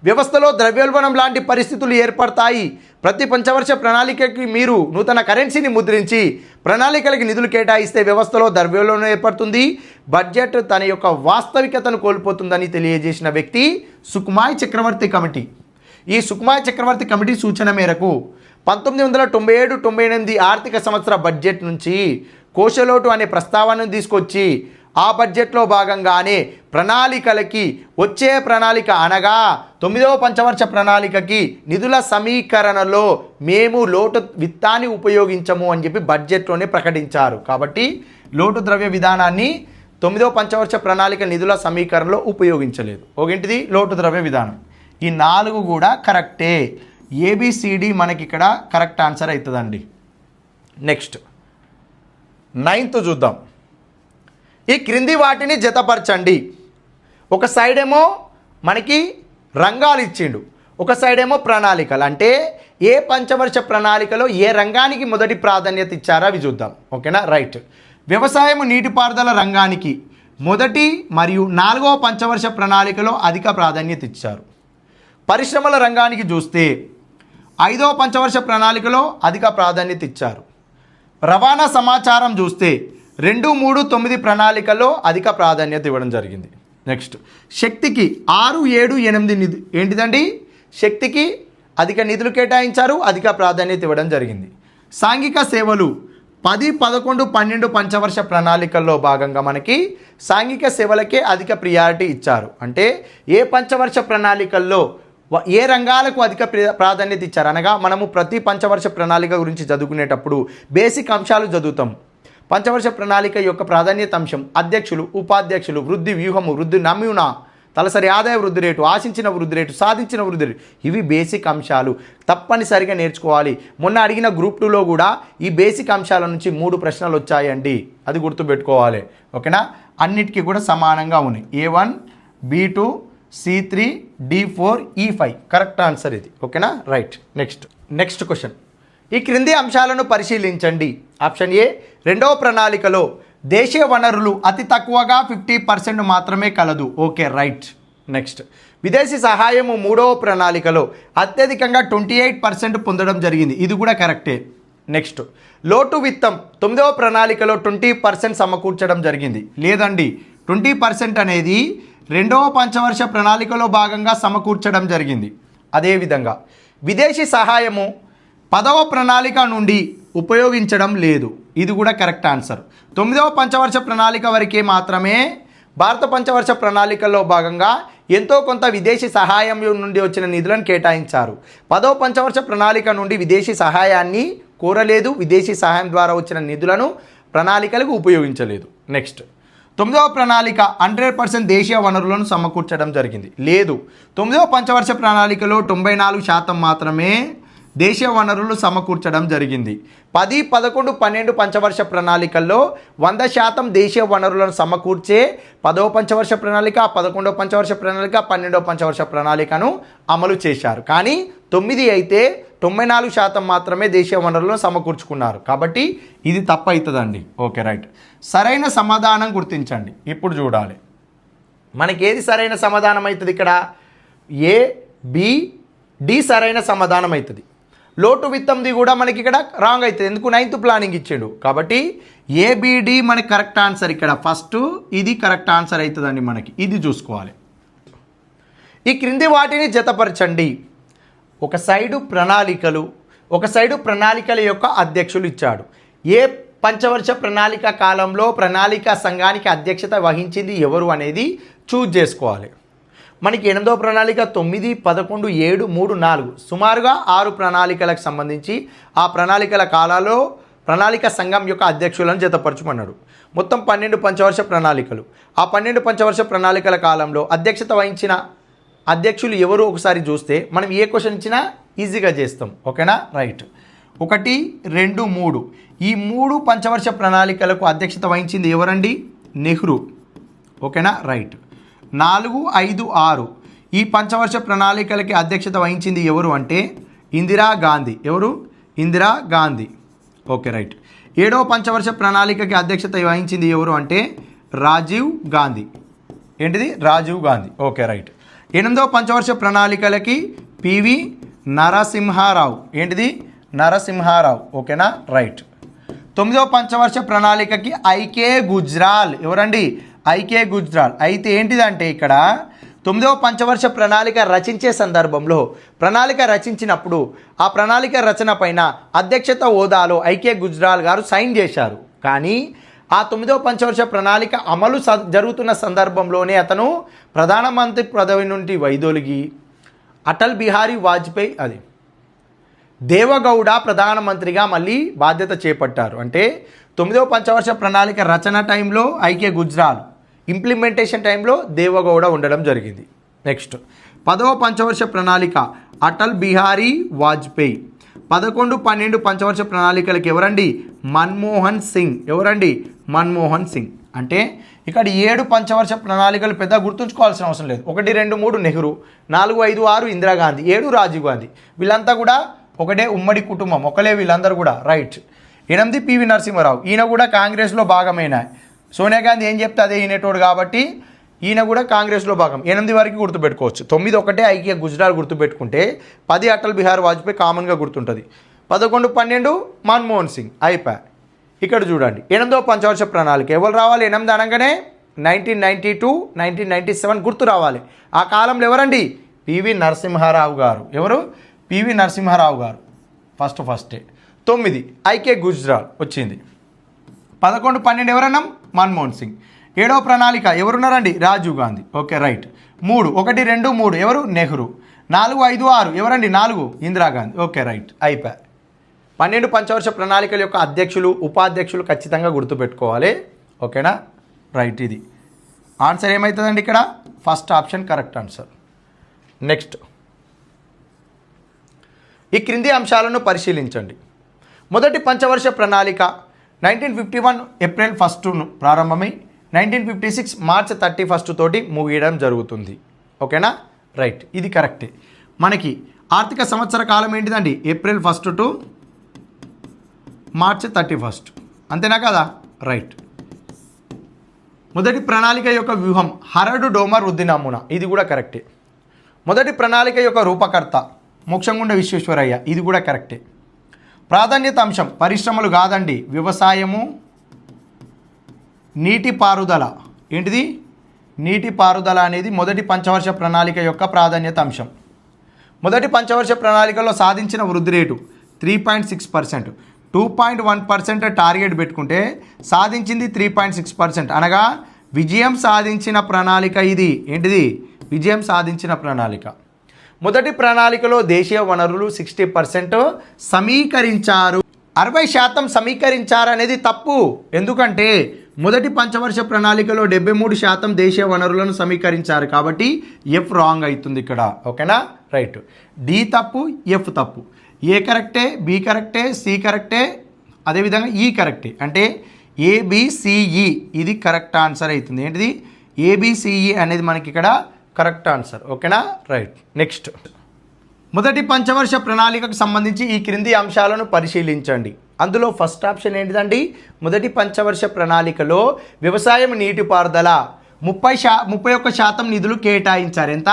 వ్యవస్థలో ద్రవ్యోల్బణం లాంటి పరిస్థితులు ఏర్పడతాయి. ప్రతి పంచవర్ష ప్రణాళికకి మీరు నూతన కరెన్సీని ముద్రించి ప్రణాళికలకి నిధులు కేటాయిస్తే వ్యవస్థలో ద్రవ్యోల్బణం ఏర్పడుతుంది, బడ్జెట్ తన యొక్క వాస్తవికతను కోల్పోతుందని తెలియజేసిన వ్యక్తి సుకుమాయ్ చక్రవర్తి కమిటీ. ఈ సుకుమాయ్ చక్రవర్తి కమిటీ సూచన మేరకు 1997-98 ఆర్థిక సంవత్సర బడ్జెట్ నుంచి కోశలోటు అనే ప్రస్తావనను తీసుకొచ్చి ఆ బడ్జెట్లో భాగంగానే ప్రణాళికలకి వచ్చే ప్రణాళిక అనగా 9వ పంచవర్ష ప్రణాళికకి నిధుల సమీకరణలో మేము లోటు విత్తాన్ని ఉపయోగించము అని చెప్పి బడ్జెట్లోనే ప్రకటించారు. కాబట్టి లోటు ద్రవ్య విధానాన్ని 9వ పంచవర్ష ప్రణాళిక నిధుల సమీకరణలో ఉపయోగించలేదు. ఒకటిది లోటు ద్రవ్య విధానం. ఈ 4 కూడా కరెక్టే. ఏబిసిడి మనకి ఇక్కడ కరెక్ట్ ఆన్సర్ అవుతుందండి. నెక్స్ట్ 9th చూద్దాం. ఈ క్రింది వాటిని జతపరచండి. ఒక సైడ్ ఏమో మనకి రంగాలు ఇచ్చిండు, ఒక సైడ్ ఏమో ప్రణాళికలు. అంటే ఏ పంచవర్ష ప్రణాళికలో ఏ రంగానికి మొదటి ప్రాధాన్యత ఇచ్చారో అవి చూద్దాం. ఓకేనా? రైట్. వ్యవసాయం, నీటిపారుదల రంగానికి మొదటి మరియు 4వ పంచవర్ష ప్రణాళికలో అధిక ప్రాధాన్యత ఇచ్చారు. పరిశ్రమల రంగానికి చూస్తే 5వ పంచవర్ష ప్రణాళికలో అధిక ప్రాధాన్యత ఇచ్చారు. రవాణా సమాచారం చూస్తే 2, 3, 9 ప్రణాళికలో అధిక ప్రాధాన్యత ఇవ్వడం జరిగింది. నెక్స్ట్ శక్తికి 6, 7, 8 నిధులు ఏంటిదండి? శక్తికి అధిక నిధులు కేటాయించారు, అధిక ప్రాధాన్యత ఇవ్వడం జరిగింది. సాంఘిక సేవలు 10, 11, 12 పంచవర్ష ప్రణాళికల్లో భాగంగా మనకి సాంఘిక సేవలకే అధిక ప్రియారిటీ ఇచ్చారు. అంటే ఏ పంచవర్ష ప్రణాళికల్లో ఏ రంగాలకు అధిక ప్రాధాన్యత ఇచ్చారు అనగా మనము ప్రతి పంచవర్ష ప్రణాళిక గురించి చదువుకునేటప్పుడు బేసిక్ అంశాలు చదువుతాం. పంచవర్ష ప్రణాళిక యొక్క ప్రాధాన్యత అంశం అధ్యక్షులు, ఉపాధ్యక్షులు, వృద్ధి వ్యూహము, వృద్ధి నమూనా, తలసరి ఆదాయ వృద్ధి రేటు, ఆశించిన వృద్ధి రేటు, సాధించిన వృద్ధి రేటు, ఇవి బేసిక్ అంశాలు తప్పనిసరిగా నేర్చుకోవాలి. మొన్న అడిగిన గ్రూప్ 2లో కూడా ఈ బేసిక్ అంశాల నుంచి 3 ప్రశ్నలు వచ్చాయండి, అది గుర్తుపెట్టుకోవాలి. ఓకేనా? అన్నిటికీ కూడా సమానంగా ఉన్నాయి. A1, B2, C3, D4, E5 correct answer ఇది. ఓకేనా? రైట్. Next question. ఈ క్రింది అంశాలను పరిశీలించండి. ఆప్షన్ ఏ, రెండవ ప్రణాళికలో దేశీయ వనరులు అతి తక్కువగా 50% మాత్రమే కలదు. Okay, right. నెక్స్ట్, విదేశీ సహాయము మూడవ ప్రణాళికలో అత్యధికంగా 28% పొందడం జరిగింది. ఇది కూడా కరెక్టే. నెక్స్ట్, లోటు విత్తం 9వ ప్రణాళికలో 20% సమకూర్చడం జరిగింది. లేదండి, 20% అనేది రెండవ పంచవర్ష ప్రణాళికలో భాగంగా సమకూర్చడం జరిగింది. అదేవిధంగా విదేశీ సహాయము 10వ ప్రణాళిక నుండి ఉపయోగించడం లేదు. ఇది కూడా కరెక్ట్ ఆన్సర్. 9వ పంచవర్ష ప్రణాళిక వరకే మాత్రమే భారత పంచవర్ష ప్రణాళికలో భాగంగా ఎంతో కొంత విదేశీ సహాయం నుండి వచ్చిన నిధులను కేటాయించారు. 10వ పంచవర్ష ప్రణాళిక నుండి విదేశీ సహాయాన్ని కోరలేదు. విదేశీ సహాయం ద్వారా వచ్చిన నిధులను ప్రణాళికలకు ఉపయోగించలేదు. నెక్స్ట్, 9వ ప్రణాళిక 100% దేశీయ వనరులను సమకూర్చడం జరిగింది. లేదు, 9వ పంచవర్ష ప్రణాళికలో 94% మాత్రమే దేశీయ వనరులు సమకూర్చడం జరిగింది. 10, 11, 12 పంచవర్ష ప్రణాళికల్లో 100% దేశీయ వనరులను సమకూర్చే 10వ పంచవర్ష ప్రణాళిక, 11వ పంచవర్ష ప్రణాళిక, 12వ పంచవర్ష ప్రణాళికను అమలు చేశారు. కానీ 9 అయితే 94% మాత్రమే దేశీయ వనరులను సమకూర్చుకున్నారు. కాబట్టి ఇది తప్పు అవుతుందండి. Okay, right. సరైన సమాధానం గుర్తించండి. ఇప్పుడు చూడాలి మనకి ఏది సరైన సమాధానం అవుతుంది. ఇక్కడ ఏ, బి, డి సరైన సమాధానం అవుతుంది. లోటు విత్తంది కూడా మనకి ఇక్కడ రాంగ్ అవుతుంది. ఎందుకు? 9th ప్లానింగ్ ఇచ్చాడు కాబట్టి ఏబిడి మనకి కరెక్ట్ ఆన్సర్. ఇక్కడ ఫస్ట్ ఇది కరెక్ట్ ఆన్సర్ అవుతుందండి. మనకి ఇది చూసుకోవాలి. ఈ క్రింది వాటిని జతపరచండి. ఒక సైడు ప్రణాళికలు, ఒక సైడు ప్రణాళికల యొక్క అధ్యక్షులు ఇచ్చాడు. ఏ పంచవర్ష ప్రణాళిక కాలంలో ప్రణాళిక సంఘానికి అధ్యక్షత వహించింది ఎవరు అనేది చూజ్ చేసుకోవాలి. మనకి 8వ ప్రణాళిక 9, 11, 7, 3, 4 సుమారుగా 6 ప్రణాళికలకు సంబంధించి ఆ ప్రణాళికల కాలాల్లో ప్రణాళిక సంఘం యొక్క అధ్యక్షులను జతపరచమన్నాడు. మొత్తం 12 పంచవర్ష ప్రణాళికలు. ఆ 12 పంచవర్ష ప్రణాళికల కాలంలో అధ్యక్షత వహించిన అధ్యక్షులు ఎవరు ఒకసారి చూస్తే మనం ఏ క్వశ్చన్ ఇచ్చినా ఈజీగా చేస్తాం. ఓకేనా, రైట్. 1, 2, 3 ఈ 3 పంచవర్ష ప్రణాళికలకు అధ్యక్షత వహించింది ఎవరండి? నెహ్రూ. ఓకేనా, రైట్. 4, 5, 6 ఈ పంచవర్ష ప్రణాళికలకి అధ్యక్షత వహించింది ఎవరు అంటే ఇందిరా గాంధీ. ఎవరు? ఇందిరా గాంధీ. Okay, right. 7వ పంచవర్ష ప్రణాళికకి అధ్యక్షత వహించింది ఎవరు అంటే రాజీవ్ గాంధీ. ఏంటిది? రాజీవ్ గాంధీ. Okay, right. 8వ పంచవర్ష ప్రణాళికలకి పివి నరసింహారావు. ఏంటిది? నరసింహారావు. ఓకేనా, రైట్. 9వ పంచవర్ష ప్రణాళికకి ఐకే గుజ్రాల్. ఎవరండి? ఐకే గుజ్రాల్. అయితే ఏంటిదంటే ఇక్కడ 9వ పంచవర్ష ప్రణాళిక రచించే సందర్భంలో ప్రణాళిక రచించినప్పుడు ఆ ప్రణాళిక రచన పైన అధ్యక్షత హోదాలో ఐకే గుజ్రాల్ గారు సైన్ చేశారు. కానీ ఆ 9వ పంచవర్ష ప్రణాళిక అమలు జరుగుతున్న సందర్భంలోనే అతను ప్రధానమంత్రి పదవి నుండి వైదొలిగి అటల్ బిహారీ వాజ్పేయి దేవగౌడ ప్రధానమంత్రిగా మళ్ళీ బాధ్యత చేపట్టారు. అంటే 9వ పంచవర్ష ప్రణాళిక రచన టైంలో ఐకే గుజ్రాల్, ఇంప్లిమెంటేషన్ టైంలో దేవగౌడ ఉండడం జరిగింది. నెక్స్ట్ 10వ పంచవర్ష ప్రణాళిక అటల్ బిహారీ వాజ్పేయి. 11, 12 పంచవర్ష ప్రణాళికలకు ఎవరండి? మన్మోహన్ సింగ్. ఎవరండి? మన్మోహన్ సింగ్. అంటే ఇక్కడ 7 పంచవర్ష ప్రణాళికలు పెద్ద గుర్తుంచుకోవాల్సిన అవసరం లేదు. 1, 2, 3 నెహ్రూ, 4, 5, 6 ఇందిరాగాంధీ, 7 రాజీవ్ గాంధీ. వీళ్ళంతా కూడా ఒకటే ఉమ్మడి కుటుంబం, ఒకలే వీళ్ళందరూ కూడా. రైట్. 8 పివి నరసింహారావు. ఈయన కూడా కాంగ్రెస్లో భాగమైన. సోనియా గాంధీ ఏం చెప్తే అదే ఈయనటోడు కాబట్టి ఈయన కూడా కాంగ్రెస్లో భాగం. 8 వరకు గుర్తుపెట్టుకోవచ్చు. 9 ఒకటే ఐకే గుజరాల్ గుర్తుపెట్టుకుంటే 10 అటల్ బిహారీ వాజ్పేయి కామన్గా గుర్తుంటుంది. 11, 12 మన్మోహన్ సింగ్. అయిపోయి. ఇక్కడ చూడండి 8వ పంచవర్ష ప్రణాళిక ఎవరు రావాలి? 8 అనగానే 1992, 1997 గుర్తు రావాలి. ఆ కాలంలో ఎవరండి? పివి నరసింహారావు గారు. ఎవరు? పివి నరసింహారావు గారు. ఫస్టే. 9 ఐకే గుజ్రాల్ వచ్చింది. 11, 12 ఎవరన్నాం? మన్మోహన్ సింగ్. 7వ ప్రణాళిక ఎవరున్నారండి? రాజీవ్ గాంధీ. Okay, right. 3, 1, 2, 3 ఎవరు? నెహ్రూ. 4, 5, 6 ఎవరండి? 4 ఇందిరాగాంధీ. Okay, right. అయిపోయి. 12 పంచవర్ష ప్రణాళికల యొక్క అధ్యక్షులు, ఉపాధ్యక్షులు ఖచ్చితంగా గుర్తుపెట్టుకోవాలి. ఓకేనా, రైట్. ఇది ఆన్సర్ ఏమవుతుందండి? ఇక్కడ first option correct answer. Next, ఈ క్రింది అంశాలను పరిశీలించండి. మొదటి పంచవర్ష ప్రణాళిక 1951 ఏప్రిల్ 1 ప్రారంభమై 1956 మార్చ్ 31 తోటి ముగియడం జరుగుతుంది. ఓకేనా, రైట్. ఇది కరెక్టే. మనకి ఆర్థిక సంవత్సర కాలం ఏంటిదండి? ఏప్రిల్ 1 టు మార్చి 31. అంతేనా కదా? రైట్. మొదటి ప్రణాళిక యొక్క వ్యూహం హరడు డోమర్ వృద్ధి నమూనా, ఇది కూడా కరెక్టే. మొదటి ప్రణాళిక యొక్క రూపకర్త మోక్షంగుండ విశ్వేశ్వరయ్య, ఇది కూడా కరెక్టే. ప్రాధాన్యత అంశం పరిశ్రమలు కాదండి, వ్యవసాయము, నీటిపారుదల. ఏంటిది? నీటిపారుదల అనేది మొదటి పంచవర్ష ప్రణాళిక యొక్క ప్రాధాన్యత అంశం. మొదటి పంచవర్ష ప్రణాళికలో సాధించిన వృద్ధి రేటు 3.6%. 2.1% టార్గెట్ పెట్టుకుంటే సాధించింది 3.6%. అనగా విజయం సాధించిన ప్రణాళిక ఇది. ఏంటిది? విజయం సాధించిన ప్రణాళిక. మొదటి ప్రణాళికలో దేశీయ వనరులు 60% సమీకరించారు. 60% సమీకరించారు అనేది తప్పు. ఎందుకంటే మొదటి పంచవర్ష ప్రణాళికలో 73% దేశీయ వనరులను సమీకరించారు. కాబట్టి ఎఫ్ రాంగ్ అవుతుంది ఇక్కడ. ఓకేనా? రైట్. డి తప్పు, ఎఫ్ తప్పు. ఏ కరెక్టే, బి కరెక్టే, సి కరెక్టే, అదేవిధంగా ఈ కరెక్టే. అంటే ఏబిసిఈ ఇది కరెక్ట్ ఆన్సర్ అవుతుంది. ఏంటిది? ఏబిసిఈ అనేది మనకి ఇక్కడ కరెక్ట్ ఆన్సర్. ఓకేనా? రైట్. నెక్స్ట్, మొదటి పంచవర్ష ప్రణాళికకు సంబంధించి ఈ క్రింది అంశాలను పరిశీలించండి. అందులో ఫస్ట్ ఆప్షన్ ఏంటిదండి? మొదటి పంచవర్ష ప్రణాళికలో వ్యవసాయం నీటిపారుదల 31% నిధులు కేటాయించారు. ఎంత?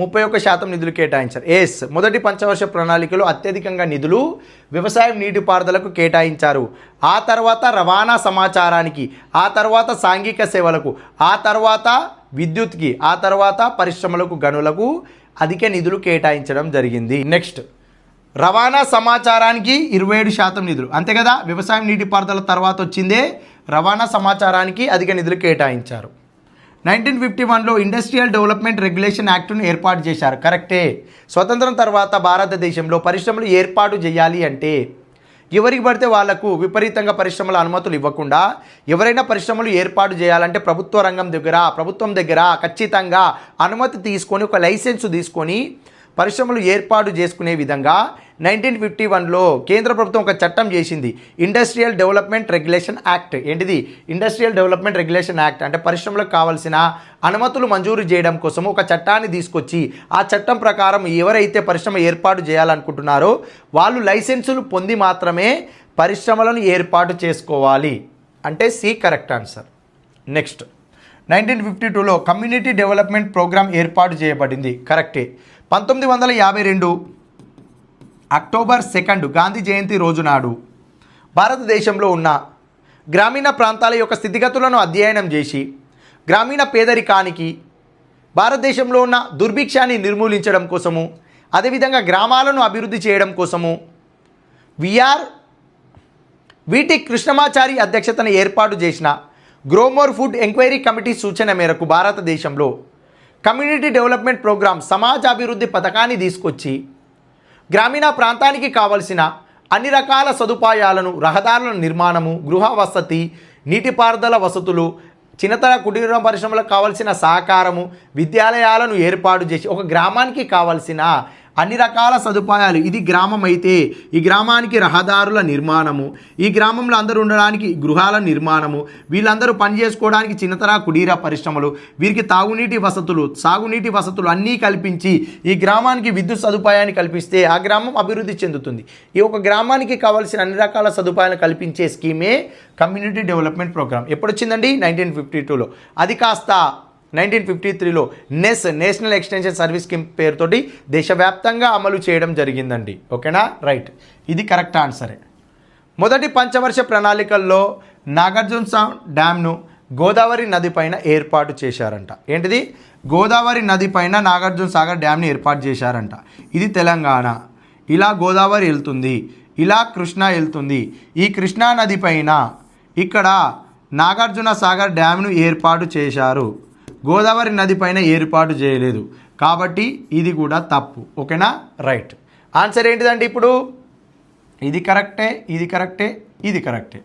31% నిధులు కేటాయించారు. ఎస్, మొదటి పంచవర్ష ప్రణాళికలో అత్యధికంగా నిధులు వ్యవసాయం నీటిపారుదలకు కేటాయించారు. ఆ తర్వాత రవాణా సమాచారానికి, ఆ తర్వాత సాంఘిక సేవలకు, ఆ తర్వాత విద్యుత్కి, ఆ తర్వాత పరిశ్రమలకు, గనులకు అధిక నిధులు కేటాయించడం జరిగింది. నెక్స్ట్, రవాణా సమాచారానికి 27% నిధులు. అంతే కదా? వ్యవసాయం నీటిపారుదల తర్వాత వచ్చిందే రవాణా సమాచారానికి అధిక నిధులు కేటాయించారు. 1951లో ఇండస్ట్రియల్ డెవలప్మెంట్ రెగ్యులేషన్ యాక్ట్ను ఏర్పాటు చేశారు. కరెక్టే. స్వతంత్రం తర్వాత భారతదేశంలో పరిశ్రమలు ఏర్పాటు చేయాలి అంటే ఎవరికి పడితే వాళ్లకు విపరీతంగా పరిశ్రమల అనుమతులు ఇవ్వకుండా ఎవరైనా పరిశ్రమలు ఏర్పాటు చేయాలంటే ప్రభుత్వం దగ్గర ఖచ్చితంగా అనుమతి తీసుకొని, ఒక లైసెన్స్ తీసుకొని పరిశ్రమలు ఏర్పాటు చేసుకునే విధంగా 1951లో కేంద్ర ప్రభుత్వం ఒక చట్టం చేసింది, ఇండస్ట్రియల్ డెవలప్మెంట్ రెగ్యులేషన్ యాక్ట్. ఏంటిది? Industrial development regulation act. అంటే పరిశ్రమలకు కావాల్సిన అనుమతులు మంజూరు చేయడం కోసం ఒక చట్టాన్ని తీసుకొచ్చి ఆ చట్టం ప్రకారం ఎవరైతే పరిశ్రమ ఏర్పాటు చేయాలనుకుంటున్నారో వాళ్ళు లైసెన్సులు పొంది మాత్రమే పరిశ్రమలను ఏర్పాటు చేసుకోవాలి. అంటే సి కరెక్ట్ ఆన్సర్. నెక్స్ట్, 1952లో కమ్యూనిటీ డెవలప్మెంట్ ప్రోగ్రామ్ ఏర్పాటు చేయబడింది. కరెక్టే. 1952 అక్టోబర్ 2 గాంధీ జయంతి రోజు నాడు భారతదేశంలో ఉన్న గ్రామీణ ప్రాంతాల యొక్క స్థితిగతులను అధ్యయనం చేసి గ్రామీణ పేదరికానికి, భారతదేశంలో ఉన్న దుర్భిక్షాన్ని నిర్మూలించడం కోసము, అదేవిధంగా గ్రామాలను అభివృద్ధి చేయడం కోసము విటి కృష్ణమాచారి అధ్యక్షతన ఏర్పాటు చేసిన గ్రోమోర్ ఫుడ్ ఎంక్వైరీ కమిటీ సూచన మేరకు భారతదేశంలో కమ్యూనిటీ డెవలప్మెంట్ ప్రోగ్రామ్ సమాజాభివృద్ధి పథకాన్ని తీసుకొచ్చి గ్రామీణ ప్రాంతానికి కావలసిన అన్ని రకాల సదుపాయాలను, రహదారుల నిర్మాణము, గృహ వసతి, నీటిపారుదల వసతులు, చిన్నతర కుటీర పరిశ్రమలకు కావాల్సిన సహకారము, విద్యాలయాలను ఏర్పాటు చేసి ఒక గ్రామానికి కావాల్సిన అన్ని రకాల సదుపాయాలు, ఇది గ్రామం అయితే ఈ గ్రామానికి రహదారుల నిర్మాణము, ఈ గ్రామంలో అందరూ ఉండడానికి గృహాల నిర్మాణము, వీళ్ళందరూ పని చేసుకోవడానికి చిన్నతర కుటీర పరిశ్రమలు, వీరికి తాగునీటి వసతులు, సాగునీటి వసతులు అన్నీ కల్పించి ఈ గ్రామానికి విద్యుత్ సదుపాయాన్ని కల్పిస్తే ఆ గ్రామం అభివృద్ధి చెందుతుంది. ఈ ఒక గ్రామానికి కావాల్సిన అన్ని రకాల సదుపాయాలను కల్పించే స్కీమే కమ్యూనిటీ డెవలప్మెంట్ ప్రోగ్రామ్. ఎప్పుడు వచ్చిందండి? 1952లో. అది కాస్త 1953లో నేషనల్ ఎక్స్టెన్షన్ సర్వీస్ స్కీమ్ పేరుతోటి దేశవ్యాప్తంగా అమలు చేయడం జరిగిందండి. ఓకేనా? రైట్. ఇది కరెక్ట్ ఆన్సరే. మొదటి పంచవర్ష ప్రణాళికల్లో నాగార్జున డ్యామ్ను గోదావరి నది పైన ఏర్పాటు చేశారంట. ఏంటిది? గోదావరి నది పైన నాగార్జున సాగర్ డ్యామ్ని ఏర్పాటు చేశారంట. ఇది తెలంగాణ. ఇలా గోదావరి వెళ్తుంది, ఇలా కృష్ణా వెళ్తుంది. ఈ కృష్ణా నది పైన ఇక్కడ నాగార్జున సాగర్ డ్యామ్ను ఏర్పాటు చేశారు. గోదావరి నది పైన ఏర్పాటు చేయలేదు. కాబట్టి ఇది కూడా తప్పు. ఓకేనా? రైట్. ఆన్సర్ ఏంటిదండి? ఇప్పుడు ఇది కరెక్టే, ఇది కరెక్టే, ఇది కరెక్టే,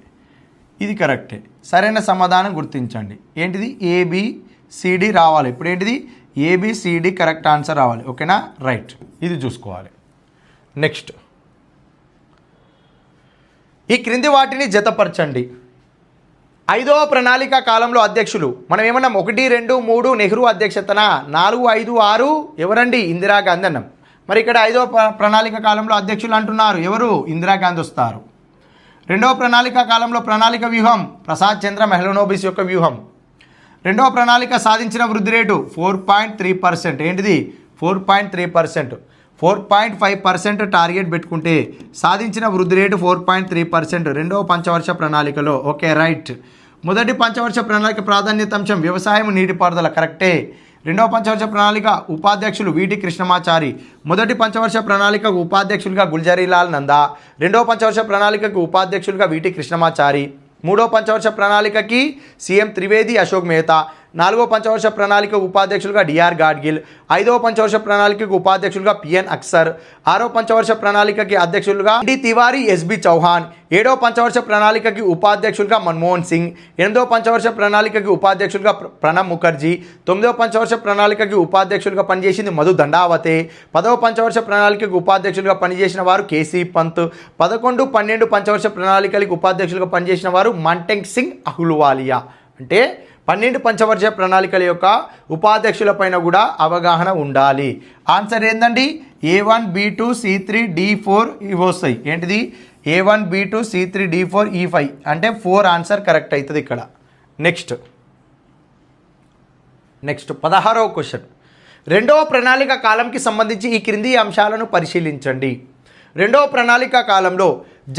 ఇది కరెక్టే. సరైన సమాధానం గుర్తించండి. ఏంటిది? ఏబిసిడి రావాలి. ఇప్పుడు ఏంటిది? ఏబిసిడి కరెక్ట్ ఆన్సర్ రావాలి. ఓకేనా? రైట్. ఇది చూసుకోవాలి. నెక్స్ట్, ఈ క్రింది వాటిని జతపరచండి. 5వ ప్రణాళిక కాలంలో అధ్యక్షులు మనం ఏమన్నాం? 1, 2, 3 నెహ్రూ అధ్యక్షతన, 4, 5, 6 ఎవరండి? ఇందిరాగాంధీ అన్నాం. మరి ఇక్కడ 5వ ప్రణాళిక కాలంలో అధ్యక్షులు అంటున్నారు. ఎవరు? ఇందిరాగాంధీ వస్తారు. రెండవ ప్రణాళిక కాలంలో ప్రణాళిక వ్యూహం ప్రసాద్ చంద్ర మెహ్లనోబిస్ యొక్క వ్యూహం. రెండవ ప్రణాళిక సాధించిన వృద్ధి రేటు 4.3%. ఏంటిది 4.3%. 4.5% టార్గెట్ పెట్టుకుంటే సాధించిన వృద్ధి రేటు 4.3% రెండవ పంచవర్ష ప్రణాళికలో. Okay right. మొదటి పంచవర్ష ప్రణాళిక ప్రాధాన్యత అంశం వ్యవసాయం నీటిపారుదల కరెక్టే. రెండవ పంచవర్ష ప్రణాళిక ఉపాధ్యక్షులు వీటి కృష్ణమాచారి. మొదటి పంచవర్ష ప్రణాళికకు ఉపాధ్యక్షులుగా గుల్జరీలాల్ నందా. రెండవ పంచవర్ష ప్రణాళికకు ఉపాధ్యక్షులుగా వీటి కృష్ణమాచారి. మూడో పంచవర్ష ప్రణాళికకి సీఎం త్రివేది అశోక్ మెహతా. నాలుగో పంచవర్ష ప్రణాళిక ఉపాధ్యక్షులుగా డిఆర్ గాడ్గిల్. ఐదవ పంచవర్ష ప్రణాళికకు ఉపాధ్యక్షులుగా పిఎన్ అక్సర్. ఆరో పంచవర్ష ప్రణాళికకి అధ్యక్షులుగా డి తివారీ, ఎస్బి చౌహాన్. ఏడవ పంచవర్ష ప్రణాళికకి ఉపాధ్యక్షులుగా మన్మోహన్ సింగ్. ఎనిమిదవ పంచవర్ష ప్రణాళికకి ఉపాధ్యక్షులుగా ప్రణబ్ ముఖర్జీ. తొమ్మిదవ పంచవర్ష ప్రణాళికకి ఉపాధ్యక్షులుగా పనిచేసింది మధు దండావతే. పదవ పంచవర్ష ప్రణాళికకు ఉపాధ్యక్షులుగా పనిచేసిన వారు కేసీ పంత్. 11, 12 పంచవర్ష ప్రణాళికలకు ఉపాధ్యక్షులుగా పనిచేసిన వారు మంటెంగ్ సింగ్ అహ్లూవాలియా. అంటే 12 పంచవర్ష ప్రణాళికల యొక్క ఉపాధ్యక్షుల పైన కూడా అవగాహన ఉండాలి. ఆన్సర్ ఏందండి? A1, B2, C3, D4 ఇవి వస్తాయి. ఏంటిది? A1, B2, C3, D4, E5 అంటే 4 ఆన్సర్ కరెక్ట్ అవుతుంది ఇక్కడ. నెక్స్ట్ 16వ క్వశ్చన్. రెండవ ప్రణాళిక కాలంకి సంబంధించి ఈ క్రింది అంశాలను పరిశీలించండి. రెండవ ప్రణాళిక కాలంలో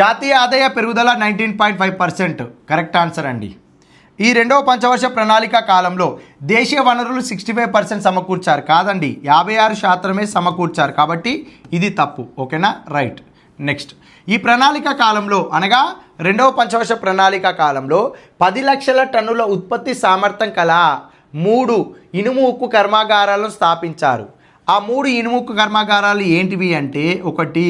జాతీయ ఆదాయ పెరుగుదల 19.5% కరెక్ట్ ఆన్సర్ అండి. ఈ రెండవ పంచవర్ష ప్రణాళిక కాలంలో దేశీయ వనరులు 65% సమకూర్చారు. కాదండి, 56% సమకూర్చారు. కాబట్టి ఇది తప్పు. ఓకేనా రైట్. నెక్స్ట్ ఈ ప్రణాళిక కాలంలో అనగా రెండవ పంచవర్ష ప్రణాళిక కాలంలో 10 లక్షల టన్నుల ఉత్పత్తి సామర్థ్యం కల 3 ఇనుము ఉక్కు కర్మాగారాలను స్థాపించారు. ఆ 3 ఇనుము ఉక్కు కర్మాగారాలు ఏంటివి అంటే, ఒకటి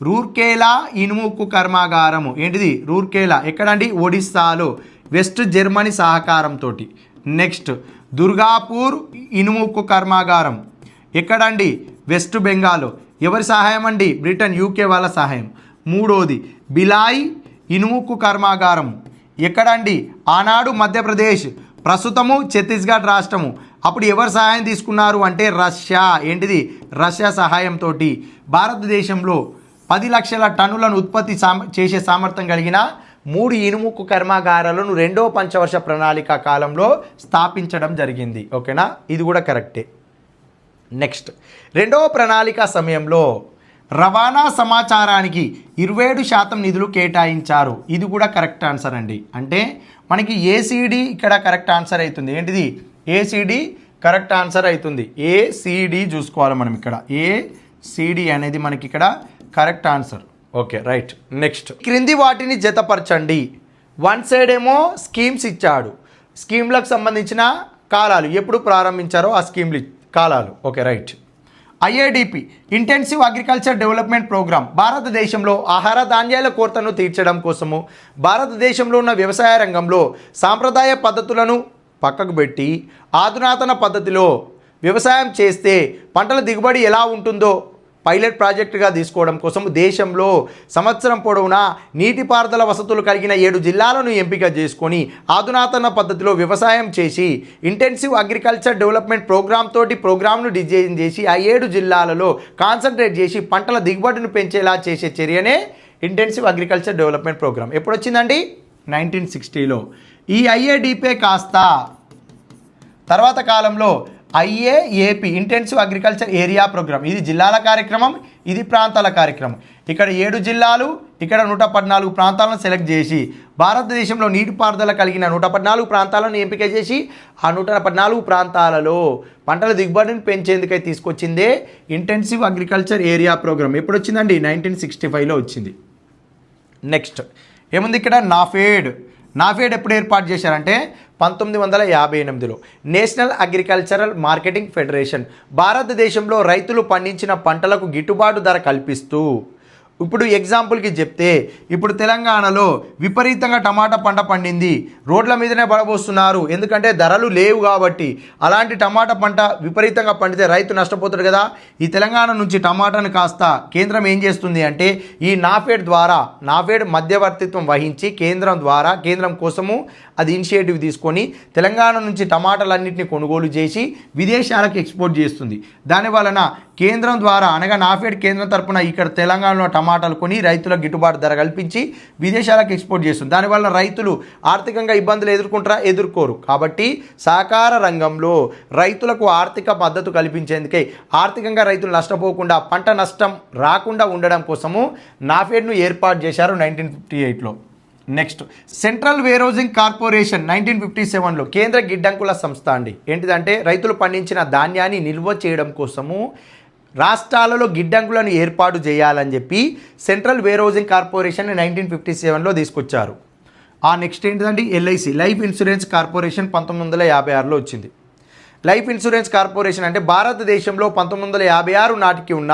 రూర్కేలా ఇనుము ఉక్కు కర్మాగారము. ఏంటిది? రూర్కేలా ఎక్కడండి? ఒడిస్సాలో, వెస్ట్ జర్మనీ సహకారంతో. నెక్స్ట్ దుర్గాపూర్ ఇనుము ఉక్కు కర్మాగారం ఎక్కడండి? వెస్ట్ బెంగాల్. ఎవరి సహాయం అండి? బ్రిటన్, యూకే వాళ్ళ సహాయం. మూడోది బిలాయ్ ఇనుము ఉక్కు కర్మాగారం ఎక్కడండి? ఆనాడు మధ్యప్రదేశ్, ప్రస్తుతము ఛత్తీస్గఢ్ రాష్ట్రము. అప్పుడు ఎవరు సహాయం తీసుకున్నారు అంటే రష్యా. ఏంటిది? రష్యా సహాయంతో భారతదేశంలో 10 లక్షల టన్నులను ఉత్పత్తి చేసే సామర్థ్యం కలిగిన 3 ఇనుముక్కు కర్మాగారాలను రెండవ పంచవర్ష ప్రణాళిక కాలంలో స్థాపించడం జరిగింది. ఓకేనా, ఇది కూడా కరెక్టే. నెక్స్ట్ రెండవ ప్రణాళిక సమయంలో రవాణా సమాచారానికి 27% నిధులు కేటాయించారు. ఇది కూడా కరెక్ట్ ఆన్సర్ అండి. అంటే మనకి ఏసీడీ ఇక్కడ కరెక్ట్ ఆన్సర్ అవుతుంది. ఏంటిది? ఏసీడీ కరెక్ట్ ఆన్సర్ అవుతుంది. ఏసీడీ చూసుకోవాలి మనం ఇక్కడ. ఏసీడీ అనేది మనకి ఇక్కడ correct answer. Okay right. Next క్రింది వాటిని జతపరచండి. వన్ సైడ్ ఏమో స్కీమ్స్ ఇచ్చాడు. స్కీమ్లకు సంబంధించిన కాలాలు ఎప్పుడు ప్రారంభించారో ఆ స్కీమ్లు కాలాలు. Okay right. I A D P intensive agriculture development programme భారతదేశంలో ఆహార ధాన్యాల కొరతను తీర్చడం కోసము భారతదేశంలో ఉన్న వ్యవసాయ రంగంలో సాంప్రదాయ పద్ధతులను పక్కకు పెట్టి ఆధునాతన పద్ధతిలో వ్యవసాయం చేస్తే పంటల దిగుబడి ఎలా ఉంటుందో పైలట్ ప్రాజెక్టుగా తీసుకోవడం కోసం దేశంలో సంవత్సరం పొడవునా నీటిపారుదల వసతులు కలిగిన 7 జిల్లాలను ఎంపిక చేసుకొని ఆధునాతన పద్ధతిలో వ్యవసాయం చేసి ఇంటెన్సివ్ అగ్రికల్చర్ డెవలప్మెంట్ ప్రోగ్రామ్ తోటి ప్రోగ్రామ్ను డిజైన్ చేసి ఆ 7 జిల్లాలలో కాన్సన్ట్రేట్ చేసి పంటల దిగుబడిని పెంచేలా చేసే చర్యనే ఇంటెన్సివ్ అగ్రికల్చర్ డెవలప్మెంట్ ప్రోగ్రామ్. ఎప్పుడు వచ్చిందండి? 1960లో. ఈ ఐఏడిపే కాస్త తర్వాత కాలంలో ఐఏఏపి ఇంటెన్సివ్ అగ్రికల్చర్ ఏరియా ప్రోగ్రామ్. ఇది జిల్లాల కార్యక్రమం, ఇది ప్రాంతాల కార్యక్రమం. ఇక్కడ 7 జిల్లాలు, ఇక్కడ 114 ప్రాంతాలను సెలెక్ట్ చేసి భారతదేశంలో నీటిపారుదల కలిగిన 114 ప్రాంతాలను ఎంపిక చేసి ఆ 114 ప్రాంతాలలో పంటల దిగుబడిని పెంచేందుకై తీసుకొచ్చిందే ఇంటెన్సివ్ అగ్రికల్చర్ ఏరియా ప్రోగ్రామ్. ఎప్పుడు వచ్చిందండి? 1965లో వచ్చింది. నెక్స్ట్ ఏముంది ఇక్కడ? నాఫేడ్ ఎప్పుడు ఏర్పాటు చేశారంటే 1958లో. నేషనల్ అగ్రికల్చరల్ మార్కెటింగ్ ఫెడరేషన్ భారతదేశంలో రైతులు పండించిన పంటలకు గిట్టుబాటు ధర కల్పిస్తూ, ఇప్పుడు ఎగ్జాంపుల్కి చెప్తే ఇప్పుడు తెలంగాణలో విపరీతంగా టమాటా పంట పండింది, రోడ్ల మీదనే పడబోస్తున్నారు, ఎందుకంటే ధరలు లేవు కాబట్టి. అలాంటి టమాటా పంట విపరీతంగా పండితే రైతు నష్టపోతాడు కదా. ఈ తెలంగాణ నుంచి టమాటాను కాస్త కేంద్రం ఏం చేస్తుంది అంటే ఈ నాఫేడ్ మధ్యవర్తిత్వం వహించి కేంద్రం కోసము అది ఇనిషియేటివ్ తీసుకొని తెలంగాణ నుంచి టమాటాలన్నింటినీ కొనుగోలు చేసి విదేశాలకు ఎక్స్పోర్ట్ చేస్తుంది. దాని వలన కేంద్రం ద్వారా అనగా నాఫెడ్ కేంద్రం తరపున ఇక్కడ తెలంగాణలో టమాటాలు కొని రైతులకు గిట్టుబాటు ధర కల్పించి విదేశాలకు ఎక్స్పోర్ట్ చేస్తుంది. దానివల్ల రైతులు ఆర్థికంగా ఇబ్బందులు ఎదుర్కొంటారా? ఎదుర్కోరు. కాబట్టి సహకార రంగంలో రైతులకు ఆర్థిక మద్దతు కల్పించేందుకే ఆర్థికంగా రైతులు నష్టపోకుండా పంట నష్టం రాకుండా ఉండడం కోసము నాఫెడ్ను ఏర్పాటు చేశారు 1958లో. నెక్స్ట్ సెంట్రల్ వేరోజింగ్ కార్పొరేషన్ 1957లో కేంద్ర గిడ్డంకుల సంస్థ అండి. ఏంటిదంటే రైతులు పండించిన ధాన్యాన్ని నిల్వ చేయడం కోసము రాష్ట్రాలలో గిడ్డంకులను ఏర్పాటు చేయాలని చెప్పి సెంట్రల్ వేరోజింగ్ కార్పొరేషన్ 1957లో తీసుకొచ్చారు. ఆ నెక్స్ట్ ఏంటిదండి ఎల్ఐసి లైఫ్ ఇన్సూరెన్స్ కార్పొరేషన్ 1956లో వచ్చింది. లైఫ్ ఇన్సూరెన్స్ కార్పొరేషన్ అంటే భారతదేశంలో 1956 నాటికి ఉన్న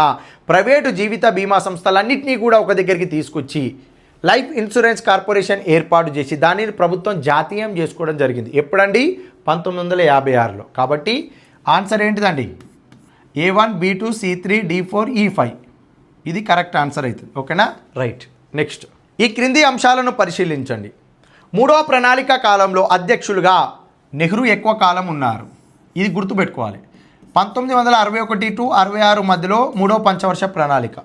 ప్రైవేటు జీవిత బీమా సంస్థలన్నింటినీ కూడా ఒక దగ్గరికి తీసుకొచ్చి లైఫ్ ఇన్సూరెన్స్ కార్పొరేషన్ ఏర్పాటు చేసి దానిని ప్రభుత్వం జాతీయం చేసుకోవడం జరిగింది. ఎప్పుడండి? 1956లో. కాబట్టి ఆన్సర్ ఏంటిదండి? A1 B2 C3 D4 E5 ఇది కరెక్ట్ ఆన్సర్ అవుతుంది. ఓకేనా? రైట్. నెక్స్ట్ ఈ క్రింది అంశాలను పరిశీలించండి. మూడవ ప్రణాళిక కాలంలో అధ్యక్షులుగా నెహ్రూ ఎక్కువ కాలం ఉన్నారు. ఇది గుర్తుపెట్టుకోవాలి. 1961 to 66 మధ్యలో మూడవ పంచవర్ష ప్రణాళిక.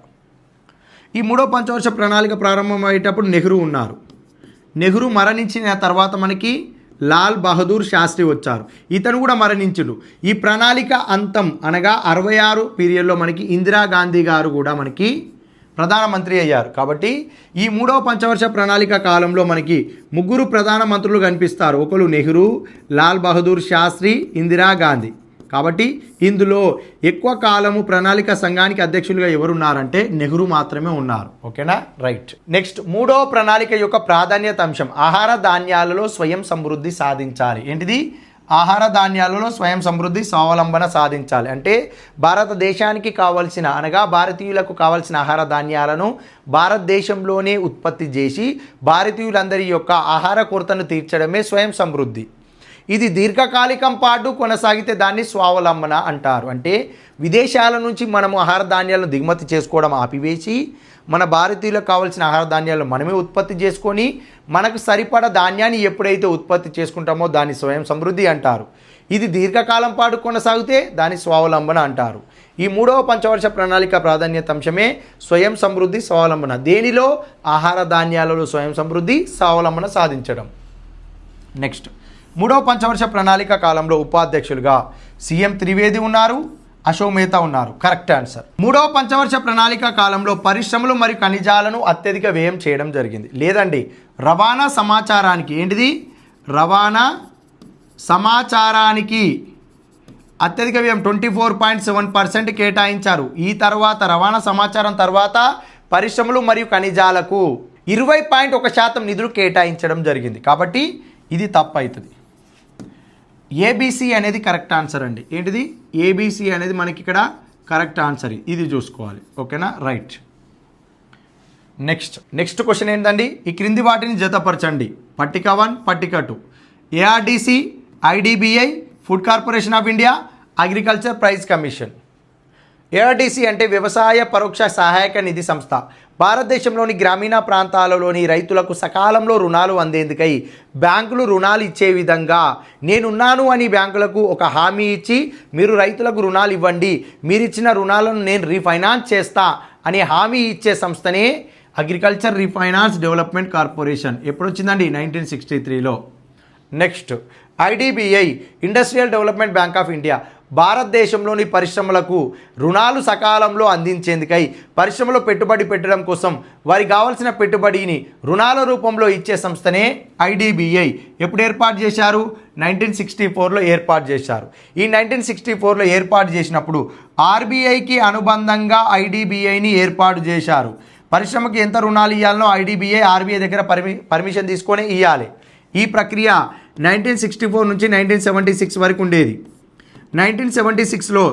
ఈ మూడో పంచవర్ష ప్రణాళిక ప్రారంభమయ్యేటప్పుడు నెహ్రూ ఉన్నారు. నెహ్రూ మరణించిన తర్వాత మనకి లాల్ బహదూర్ శాస్త్రి వచ్చారు. ఇతను కూడా మరణించుడు. ఈ ప్రణాళిక అంతం అనగా 66 పీరియడ్లో మనకి ఇందిరాగాంధీ గారు కూడా మనకి ప్రధానమంత్రి అయ్యారు. కాబట్టి ఈ మూడవ పంచవర్ష ప్రణాళిక కాలంలో మనకి ముగ్గురు ప్రధానమంత్రులు కనిపిస్తారు. ఒకరు నెహ్రూ, లాల్ బహదూర్ శాస్త్రి, ఇందిరాగాంధీ. కాబట్టి ఇందులో ఎక్కువ కాలము ప్రణాళిక సంఘానికి అధ్యక్షులుగా ఎవరున్నారంటే నెహ్రూ మాత్రమే ఉన్నారు. ఓకేనా? రైట్. నెక్స్ట్ మూడవ ప్రణాళిక యొక్క ప్రాధాన్యత అంశం ఆహార ధాన్యాలలో స్వయం సమృద్ధి సాధించాలి. ఏంటిది? ఆహార ధాన్యాలలో స్వయం సమృద్ధి స్వావలంబన సాధించాలి. అంటే భారతదేశానికి కావాల్సిన అనగా భారతీయులకు కావాల్సిన ఆహార ధాన్యాలను భారతదేశంలోనే ఉత్పత్తి చేసి భారతీయులందరి యొక్క ఆహార కొరతను తీర్చడమే స్వయం సమృద్ధి. ఇది దీర్ఘకాలికం పాటు కొనసాగితే దాన్ని స్వావలంబన అంటారు. అంటే విదేశాల నుంచి మనము ఆహార ధాన్యాలను దిగుమతి చేసుకోవడం ఆపివేసి మన భారతీయులకు కావాల్సిన ఆహార ధాన్యాలను మనమే ఉత్పత్తి చేసుకొని మనకు సరిపడ ధాన్యాన్ని ఎప్పుడైతే ఉత్పత్తి చేసుకుంటామో దాన్ని స్వయం సమృద్ధి అంటారు. ఇది దీర్ఘకాలం పాటు కొనసాగితే దాన్ని స్వావలంబన అంటారు. ఈ మూడవ పంచవర్ష ప్రణాళిక ప్రాధాన్యత అంశమే స్వయం సమృద్ధి స్వావలంబన. దేనిలో? ఆహార ధాన్యాలలో స్వయం సమృద్ధి స్వావలంబన సాధించడం. నెక్స్ట్ మూడవ పంచవర్ష ప్రణాళిక కాలంలో ఉపాధ్యక్షులుగా సీఎం త్రివేది ఉన్నారు, అశోక్ మెహతా ఉన్నారు. Correct answer. మూడవ పంచవర్ష ప్రణాళిక కాలంలో పరిశ్రమలు మరియు ఖనిజాలను అత్యధిక వ్యయం చేయడం జరిగింది. లేదండి, రవాణా సమాచారానికి. ఏంటిది? రవాణా సమాచారానికి అత్యధిక వ్యయం 24.7% కేటాయించారు. ఈ తర్వాత రవాణా సమాచారం తర్వాత పరిశ్రమలు మరియు ఖనిజాలకు 20.1% నిధులు కేటాయించడం జరిగింది. కాబట్టి ఇది తప్పు అవుతుంది. ఏబిసి అనేది కరెక్ట్ ఆన్సర్ అండి. ఏంటిది? ఏబిసి అనేది మనకి ఇక్కడ కరెక్ట్ ఆన్సర్. ఇది చూసుకోవాలి. ఓకేనా? రైట్. నెక్స్ట్ క్వశ్చన్ ఏంటండి? ఈ క్రింది వాటిని జతపరచండి. పట్టిక 1, పట్టిక 2. A R D C, I D B I, food corporation of India, agriculture price commission. A R D C అంటే వ్యవసాయ పరోక్ష సహాయక నిధి సంస్థ. భారతదేశంలోని గ్రామీణ ప్రాంతాలలోని రైతులకు సకాలంలో రుణాలు అందేందుకై బ్యాంకులు రుణాలు ఇచ్చే విధంగా నేనున్నాను అని బ్యాంకులకు ఒక హామీ ఇచ్చి మీరు రైతులకు రుణాలు ఇవ్వండి, మీరు ఇచ్చిన రుణాలను నేను రీఫైనాన్స్ చేస్తా అని హామీ ఇచ్చే సంస్థనే అగ్రికల్చర్ రీఫైనాన్స్ డెవలప్మెంట్ కార్పొరేషన్. ఎప్పుడు వచ్చిందండి? 1963లో. Next I D B I industrial development bank of India. భారతదేశంలోని పరిశ్రమలకు రుణాలు సకాలంలో అందించేందుకై పరిశ్రమలో పెట్టుబడి పెట్టడం కోసం వారికి కావాల్సిన పెట్టుబడిని రుణాల రూపంలో ఇచ్చే సంస్థనే ఐడిబిఐ. ఎప్పుడు ఏర్పాటు చేశారు? 1964లో ఏర్పాటు చేశారు. ఈ 1964లో ఏర్పాటు చేసినప్పుడు ఆర్బీఐకి అనుబంధంగా ఐడిబిఐని ఏర్పాటు చేశారు. పరిశ్రమకి ఎంత రుణాలు ఇవ్వాలనో ఐడిబిఐ ఆర్బీఐ దగ్గర పర్మిషన్ తీసుకొని ఇవ్వాలి. ఈ ప్రక్రియ 1964 నుంచి 1976 వరకు ఉండేది. 1976లో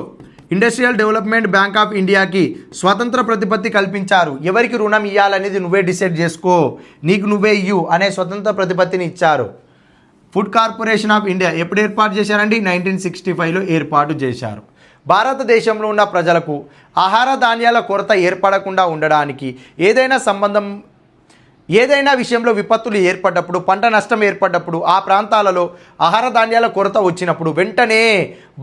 ఇండస్ట్రియల్ డెవలప్మెంట్ బ్యాంక్ ఆఫ్ ఇండియాకి స్వతంత్ర ప్రతిపత్తి కల్పించారు. ఎవరికి రుణం ఇవ్వాలనేది నువ్వే డిసైడ్ చేసుకో, నీకు నువ్వే ఇయ్యు అనే స్వతంత్ర ప్రతిపత్తిని ఇచ్చారు. ఫుడ్ కార్పొరేషన్ ఆఫ్ ఇండియా ఎప్పుడు ఏర్పాటు చేశారండి? 1965లో ఏర్పాటు చేశారు. భారతదేశంలో ఉన్న ప్రజలకు ఆహార ధాన్యాల కొరత ఏర్పడకుండా ఉండడానికి ఏదైనా విషయంలో విపత్తులు ఏర్పడ్డప్పుడు, పంట నష్టం ఏర్పడ్డప్పుడు, ఆ ప్రాంతాలలో ఆహార ధాన్యాల కొరత వచ్చినప్పుడు వెంటనే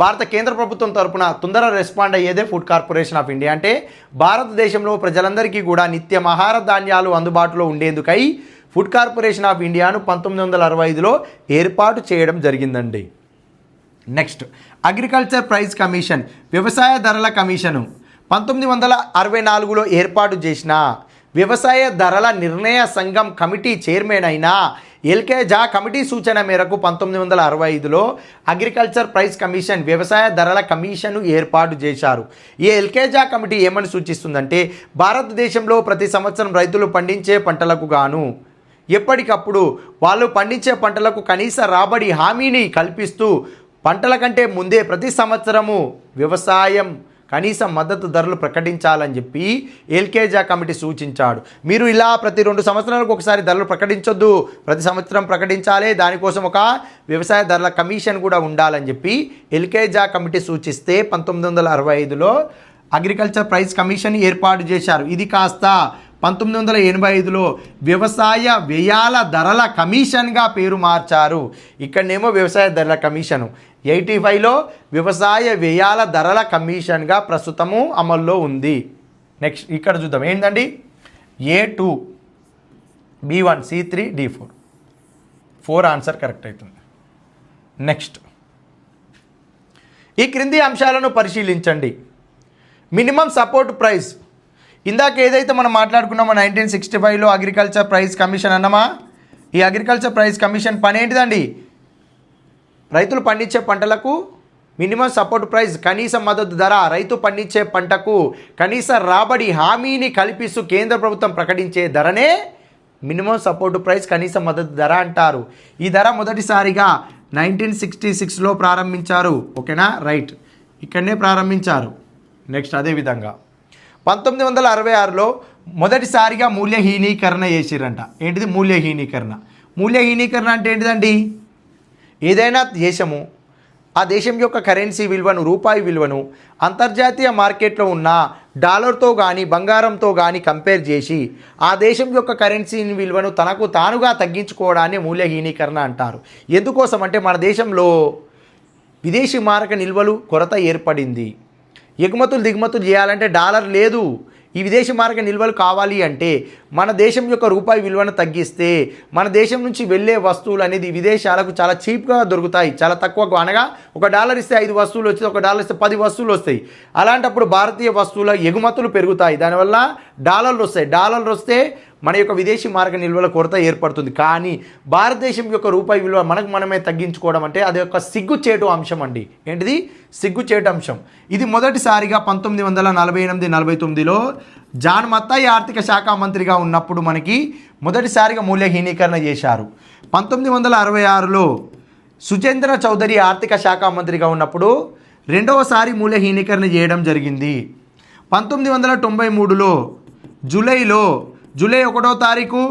భారత కేంద్ర ప్రభుత్వం తరపున తొందరగా రెస్పాండ్ అయ్యేదే ఫుడ్ కార్పొరేషన్ ఆఫ్ ఇండియా. అంటే భారతదేశంలో ప్రజలందరికీ కూడా నిత్యం ఆహార ధాన్యాలు అందుబాటులో ఉండేందుకై ఫుడ్ కార్పొరేషన్ ఆఫ్ ఇండియాను 1965లో ఏర్పాటు చేయడం జరిగిందండి. నెక్స్ట్, అగ్రికల్చర్ ప్రైస్ కమిషన్, వ్యవసాయ ధరల కమిషను 1964లో ఏర్పాటు చేసిన వ్యవసాయ ధరల నిర్ణయ సంఘం కమిటీ చైర్మన్ అయిన ఎల్కే జా కమిటీ సూచన మేరకు 1965లో అగ్రికల్చర్ ప్రైస్ కమిషన్, వ్యవసాయ ధరల కమిషను ఏర్పాటు చేశారు. ఈ ఎల్కే జా కమిటీ ఏమని సూచిస్తుందంటే, భారతదేశంలో ప్రతి సంవత్సరం రైతులు పండించే పంటలకు గాను ఎప్పటికప్పుడు వాళ్ళు పండించే పంటలకు కనీస రాబడి హామీని కల్పిస్తూ పంటల కంటే ముందే ప్రతి సంవత్సరము వ్యవసాయం కనీస మద్దతు ధరలు ప్రకటించాలని చెప్పి ఎల్కేజా కమిటీ సూచించాడు. మీరు ఇలా ప్రతి 2 సంవత్సరాలకు ఒకసారి ధరలు ప్రకటించొద్దు, ప్రతి సంవత్సరం ప్రకటించాలి, దానికోసం ఒక వ్యవసాయ ధరల కమిషన్ కూడా ఉండాలని చెప్పి ఎల్కేజా కమిటీ సూచిస్తే 1965లో అగ్రికల్చర్ ప్రైస్ కమిషన్ ఏర్పాటు చేశారు. ఇది కాస్త 1985లో వ్యవసాయ వ్యయాల ధరల కమిషన్గా పేరు మార్చారు. ఇక్కడనేమో వ్యవసాయ ధరల కమిషను, 85లో వ్యవసాయ వ్యయాల ధరల కమిషన్గా ప్రస్తుతము అమల్లో ఉంది. నెక్స్ట్ ఇక్కడ చూద్దాం ఏంటండి, A2 B1 C3 D4 4 answer correct అవుతుంది. నెక్స్ట్, ఈ క్రింది అంశాలను పరిశీలించండి. మినిమం సపోర్ట్ ప్రైస్, ఇందాక ఏదైతే మనం మాట్లాడుకున్నామో 1965లో అగ్రికల్చర్ ప్రైస్ కమిషన్ అన్నమా, ఈ అగ్రికల్చర్ ప్రైస్ కమిషన్ పని ఏంటిదండి, రైతులు పండించే పంటలకు మినిమం సపోర్ట్ ప్రైస్, కనీస మద్దతు ధర, రైతు పండించే పంటకు కనీస రాబడి హామీని కల్పిస్తూ కేంద్ర ప్రభుత్వం ప్రకటించే ధరనే మినిమం సపోర్ట్ ప్రైస్, కనీస మద్దతు ధర అంటారు. ఈ ధర మొదటిసారిగా 1966లో ప్రారంభించారు. ఓకేనా, రైట్, ఇక్కడనే ప్రారంభించారు. నెక్స్ట్, అదేవిధంగా 1966లో మొదటిసారిగా మూల్యహీనీకరణ చేసిరంట. ఏంటిది మూల్యహీనీకరణ? మూల్యహీనీకరణ అంటే ఏంటిదండి, ఏదైనా దేశము ఆ దేశం యొక్క కరెన్సీ విలువను, రూపాయి విలువను అంతర్జాతీయ మార్కెట్లో ఉన్న డాలర్తో కానీ బంగారంతో కానీ కంపేర్ చేసి ఆ దేశం యొక్క కరెన్సీ విలువను తనకు తానుగా తగ్గించుకోవడాన్ని మూల్యహీనీకరణ అంటారు. ఎందుకోసం అంటే మన దేశంలో విదేశీ మారక నిల్వలు కొరత ఏర్పడింది. ఎగుమతులు దిగుమతులు చేయాలంటే డాలర్ లేదు. ఈ విదేశీ మారక నిల్వలు కావాలి అంటే మన దేశం యొక్క రూపాయి విలువను తగ్గిస్తే మన దేశం నుంచి వెళ్ళే వస్తువులు అనేది విదేశాలకు చాలా చీప్గా దొరుకుతాయి, చాలా తక్కువ. అనగా $1 ఇస్తే 5 వస్తువులు వచ్చి, $1 ఇస్తే 10 వస్తువులు వస్తాయి. అలాంటప్పుడు భారతీయ వస్తువుల ఎగుమతులు పెరుగుతాయి, దానివల్ల డాలర్లు వస్తాయి. డాలర్లు వస్తే మన యొక్క విదేశీ మారక నిల్వల కొరత ఏర్పడుతుంది. కానీ భారతదేశం యొక్క రూపాయి విలువ మనకు మనమే తగ్గించుకోవడం అంటే అది ఒక సిగ్గుచేటు అంశం అండి. ఏంటిది? సిగ్గుచేటు అంశం. ఇది మొదటిసారిగా 1948-49లో జాన్ మత్తాయి ఆర్థిక శాఖ మంత్రిగా ఉన్నప్పుడు మనకి మొదటిసారిగా మూల్యహీనీకరణ చేశారు. 1966లో సుచేంద్ర చౌదరి ఆర్థిక శాఖ మంత్రిగా ఉన్నప్పుడు రెండవసారి మూల్యహీనీకరణ చేయడం జరిగింది. 1993లో జూలై 1వ తారీఖు,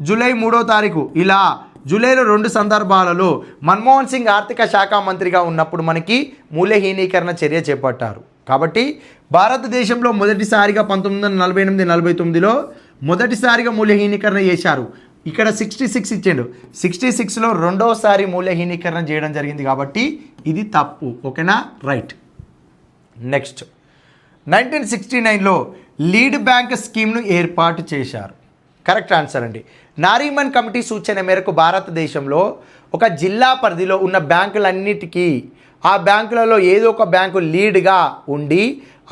జూలై 3వ తారీఖు, ఇలా జూలైలో 2 సందర్భాలలో మన్మోహన్ సింగ్ ఆర్థిక శాఖ మంత్రిగా ఉన్నప్పుడు మనకి మూల్యహీనీకరణ చర్య చేపట్టారు. కాబట్టి భారతదేశంలో మొదటిసారిగా 1948-49లో మొదటిసారిగా మూల్యహీనీకరణ చేశారు. ఇక్కడ 66 ఇచ్చాడు, 66లో రెండోసారి మూల్యహీనీకరణ చేయడం జరిగింది. కాబట్టి ఇది తప్పు. ఓకేనా, రైట్. నెక్స్ట్, 1969లో లీడ్ బ్యాంక్ స్కీమ్ను ఏర్పాటు చేశారు. కరెక్ట్ ఆన్సర్ అండి. నారీమన్ కమిటీ సూచన మేరకు భారతదేశంలో ఒక జిల్లా పరిధిలో ఉన్న బ్యాంకులన్నిటికీ ఆ బ్యాంకులలో ఏదో ఒక బ్యాంకు లీడ్గా ఉండి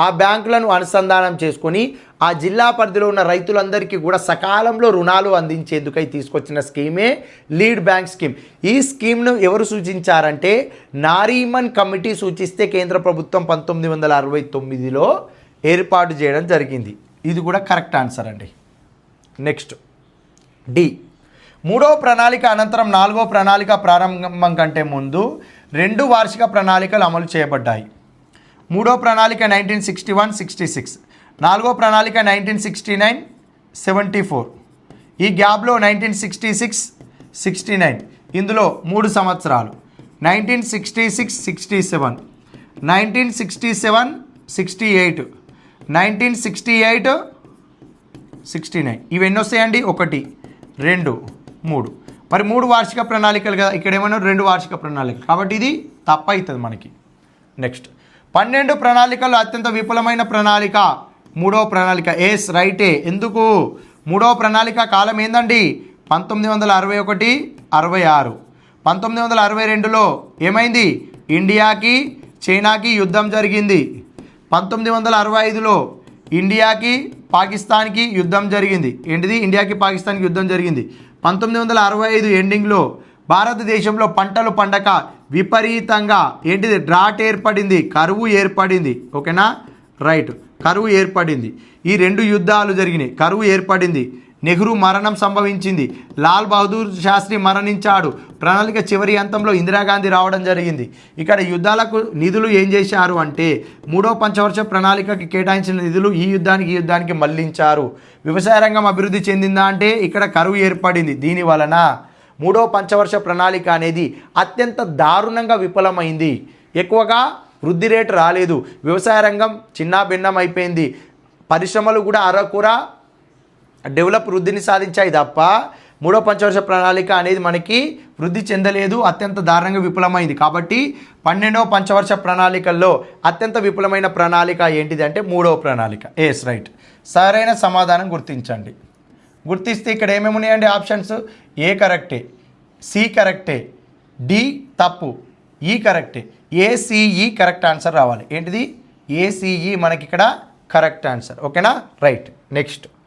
ఆ బ్యాంకులను అనుసంధానం చేసుకొని ఆ జిల్లా పరిధిలో ఉన్న రైతులందరికీ కూడా సకాలంలో రుణాలు అందించేందుకై తీసుకొచ్చిన స్కీమే లీడ్ బ్యాంక్ స్కీమ్. ఈ స్కీమ్ను ఎవరు సూచించారంటే నారీమన్ కమిటీ సూచిస్తే కేంద్ర ప్రభుత్వం 1969లో ఏర్పాటు చేయడం జరిగింది. ఇది కూడా కరెక్ట్ ఆన్సర్ అండి. నెక్స్ట్, డి, 3వ ప్రణాళిక అనంతరం 4వ ప్రణాళిక ప్రారంభం కంటే ముందు 2 వార్షిక ప్రణాళికలు అమలు చేయబడ్డాయి. 3వ ప్రణాళిక 1961-66, 4వ ప్రణాళిక 1969-74. ఈ గ్యాప్లో 1966-69 ఇందులో 3 సంవత్సరాలు, 1966-67, 1967-68, 1968-69. ఇవి ఎన్ని వస్తాయండి? 1, 2 3 మరి 3 వార్షిక ప్రణాళికలు కదా, ఇక్కడ ఏమన్నా 2 వార్షిక ప్రణాళికలు, కాబట్టి ఇది తప్పు అవుతుంది మనకి. నెక్స్ట్ 12 ప్రణాళికల్లో అత్యంత విపులమైన ప్రణాళిక 3వ ప్రణాళిక. ఎస్ రైటే. ఎందుకు 3వ ప్రణాళిక కాలం ఏందండి 1961 66. 1962లో ఏమైంది ఇండియాకి చైనాకి యుద్ధం జరిగింది. 1965లో ఇండియాకి పాకిస్తాన్కి యుద్ధం జరిగింది. ఏంటిది ఇండియాకి పాకిస్తాన్కి యుద్ధం జరిగింది. 1965 ఎండింగ్లో భారతదేశంలో పంటలు పండక విపరీతంగా ఏంటిది డ్రాట్ ఏర్పడింది, కరువు ఏర్పడింది. ఓకేనా రైట్, కరువు ఏర్పడింది. ఈ 2 యుద్ధాలు జరిగినాయి, కరువు ఏర్పడింది, నెహ్రూ మరణం సంభవించింది, లాల్ బహదూర్ శాస్త్రి మరణించాడు, ప్రణాళిక చివరి అంతంలో ఇందిరాగాంధీ రావడం జరిగింది. ఇక్కడ యుద్ధాలకు నిధులు ఏం చేశారు అంటే 3వ పంచవర్ష ప్రణాళికకి కేటాయించిన నిధులు ఈ యుద్ధానికి మళ్లించారు. వ్యవసాయ రంగం అభివృద్ధి చెందిందా అంటే ఇక్కడ కరువు ఏర్పడింది. దీని వలన 3వ పంచవర్ష ప్రణాళిక అనేది అత్యంత దారుణంగా విఫలమైంది. ఎక్కువగా వృద్ధి రేటు రాలేదు, వ్యవసాయ రంగం చిన్నాభిన్నం అయిపోయింది, పరిశ్రమలు కూడా అరకుర డెవలప్ వృద్ధిని సాధించాయి తప్ప 3వ పంచవర్ష ప్రణాళిక అనేది మనకి వృద్ధి చెందలేదు, అత్యంత దారుణంగా విఫలమైంది. కాబట్టి 12వ పంచవర్ష ప్రణాళికల్లో అత్యంత విఫలమైన ప్రణాళిక ఏంటిది అంటే 3వ ప్రణాళిక. ఎస్ రైట్, సరైన సమాధానం గుర్తించండి. గుర్తిస్తే ఇక్కడ ఏమేమి ఉన్నాయండి ఆప్షన్స్? ఏ కరెక్టే, సి కరెక్టే, డి తప్పు, ఈ కరెక్టే, ఏసీఈ కరెక్ట్ ఆన్సర్ రావాలి. ఏంటిది ఏసీఈ మనకి ఇక్కడ కరెక్ట్ ఆన్సర్. ఓకేనా రైట్. నెక్స్ట్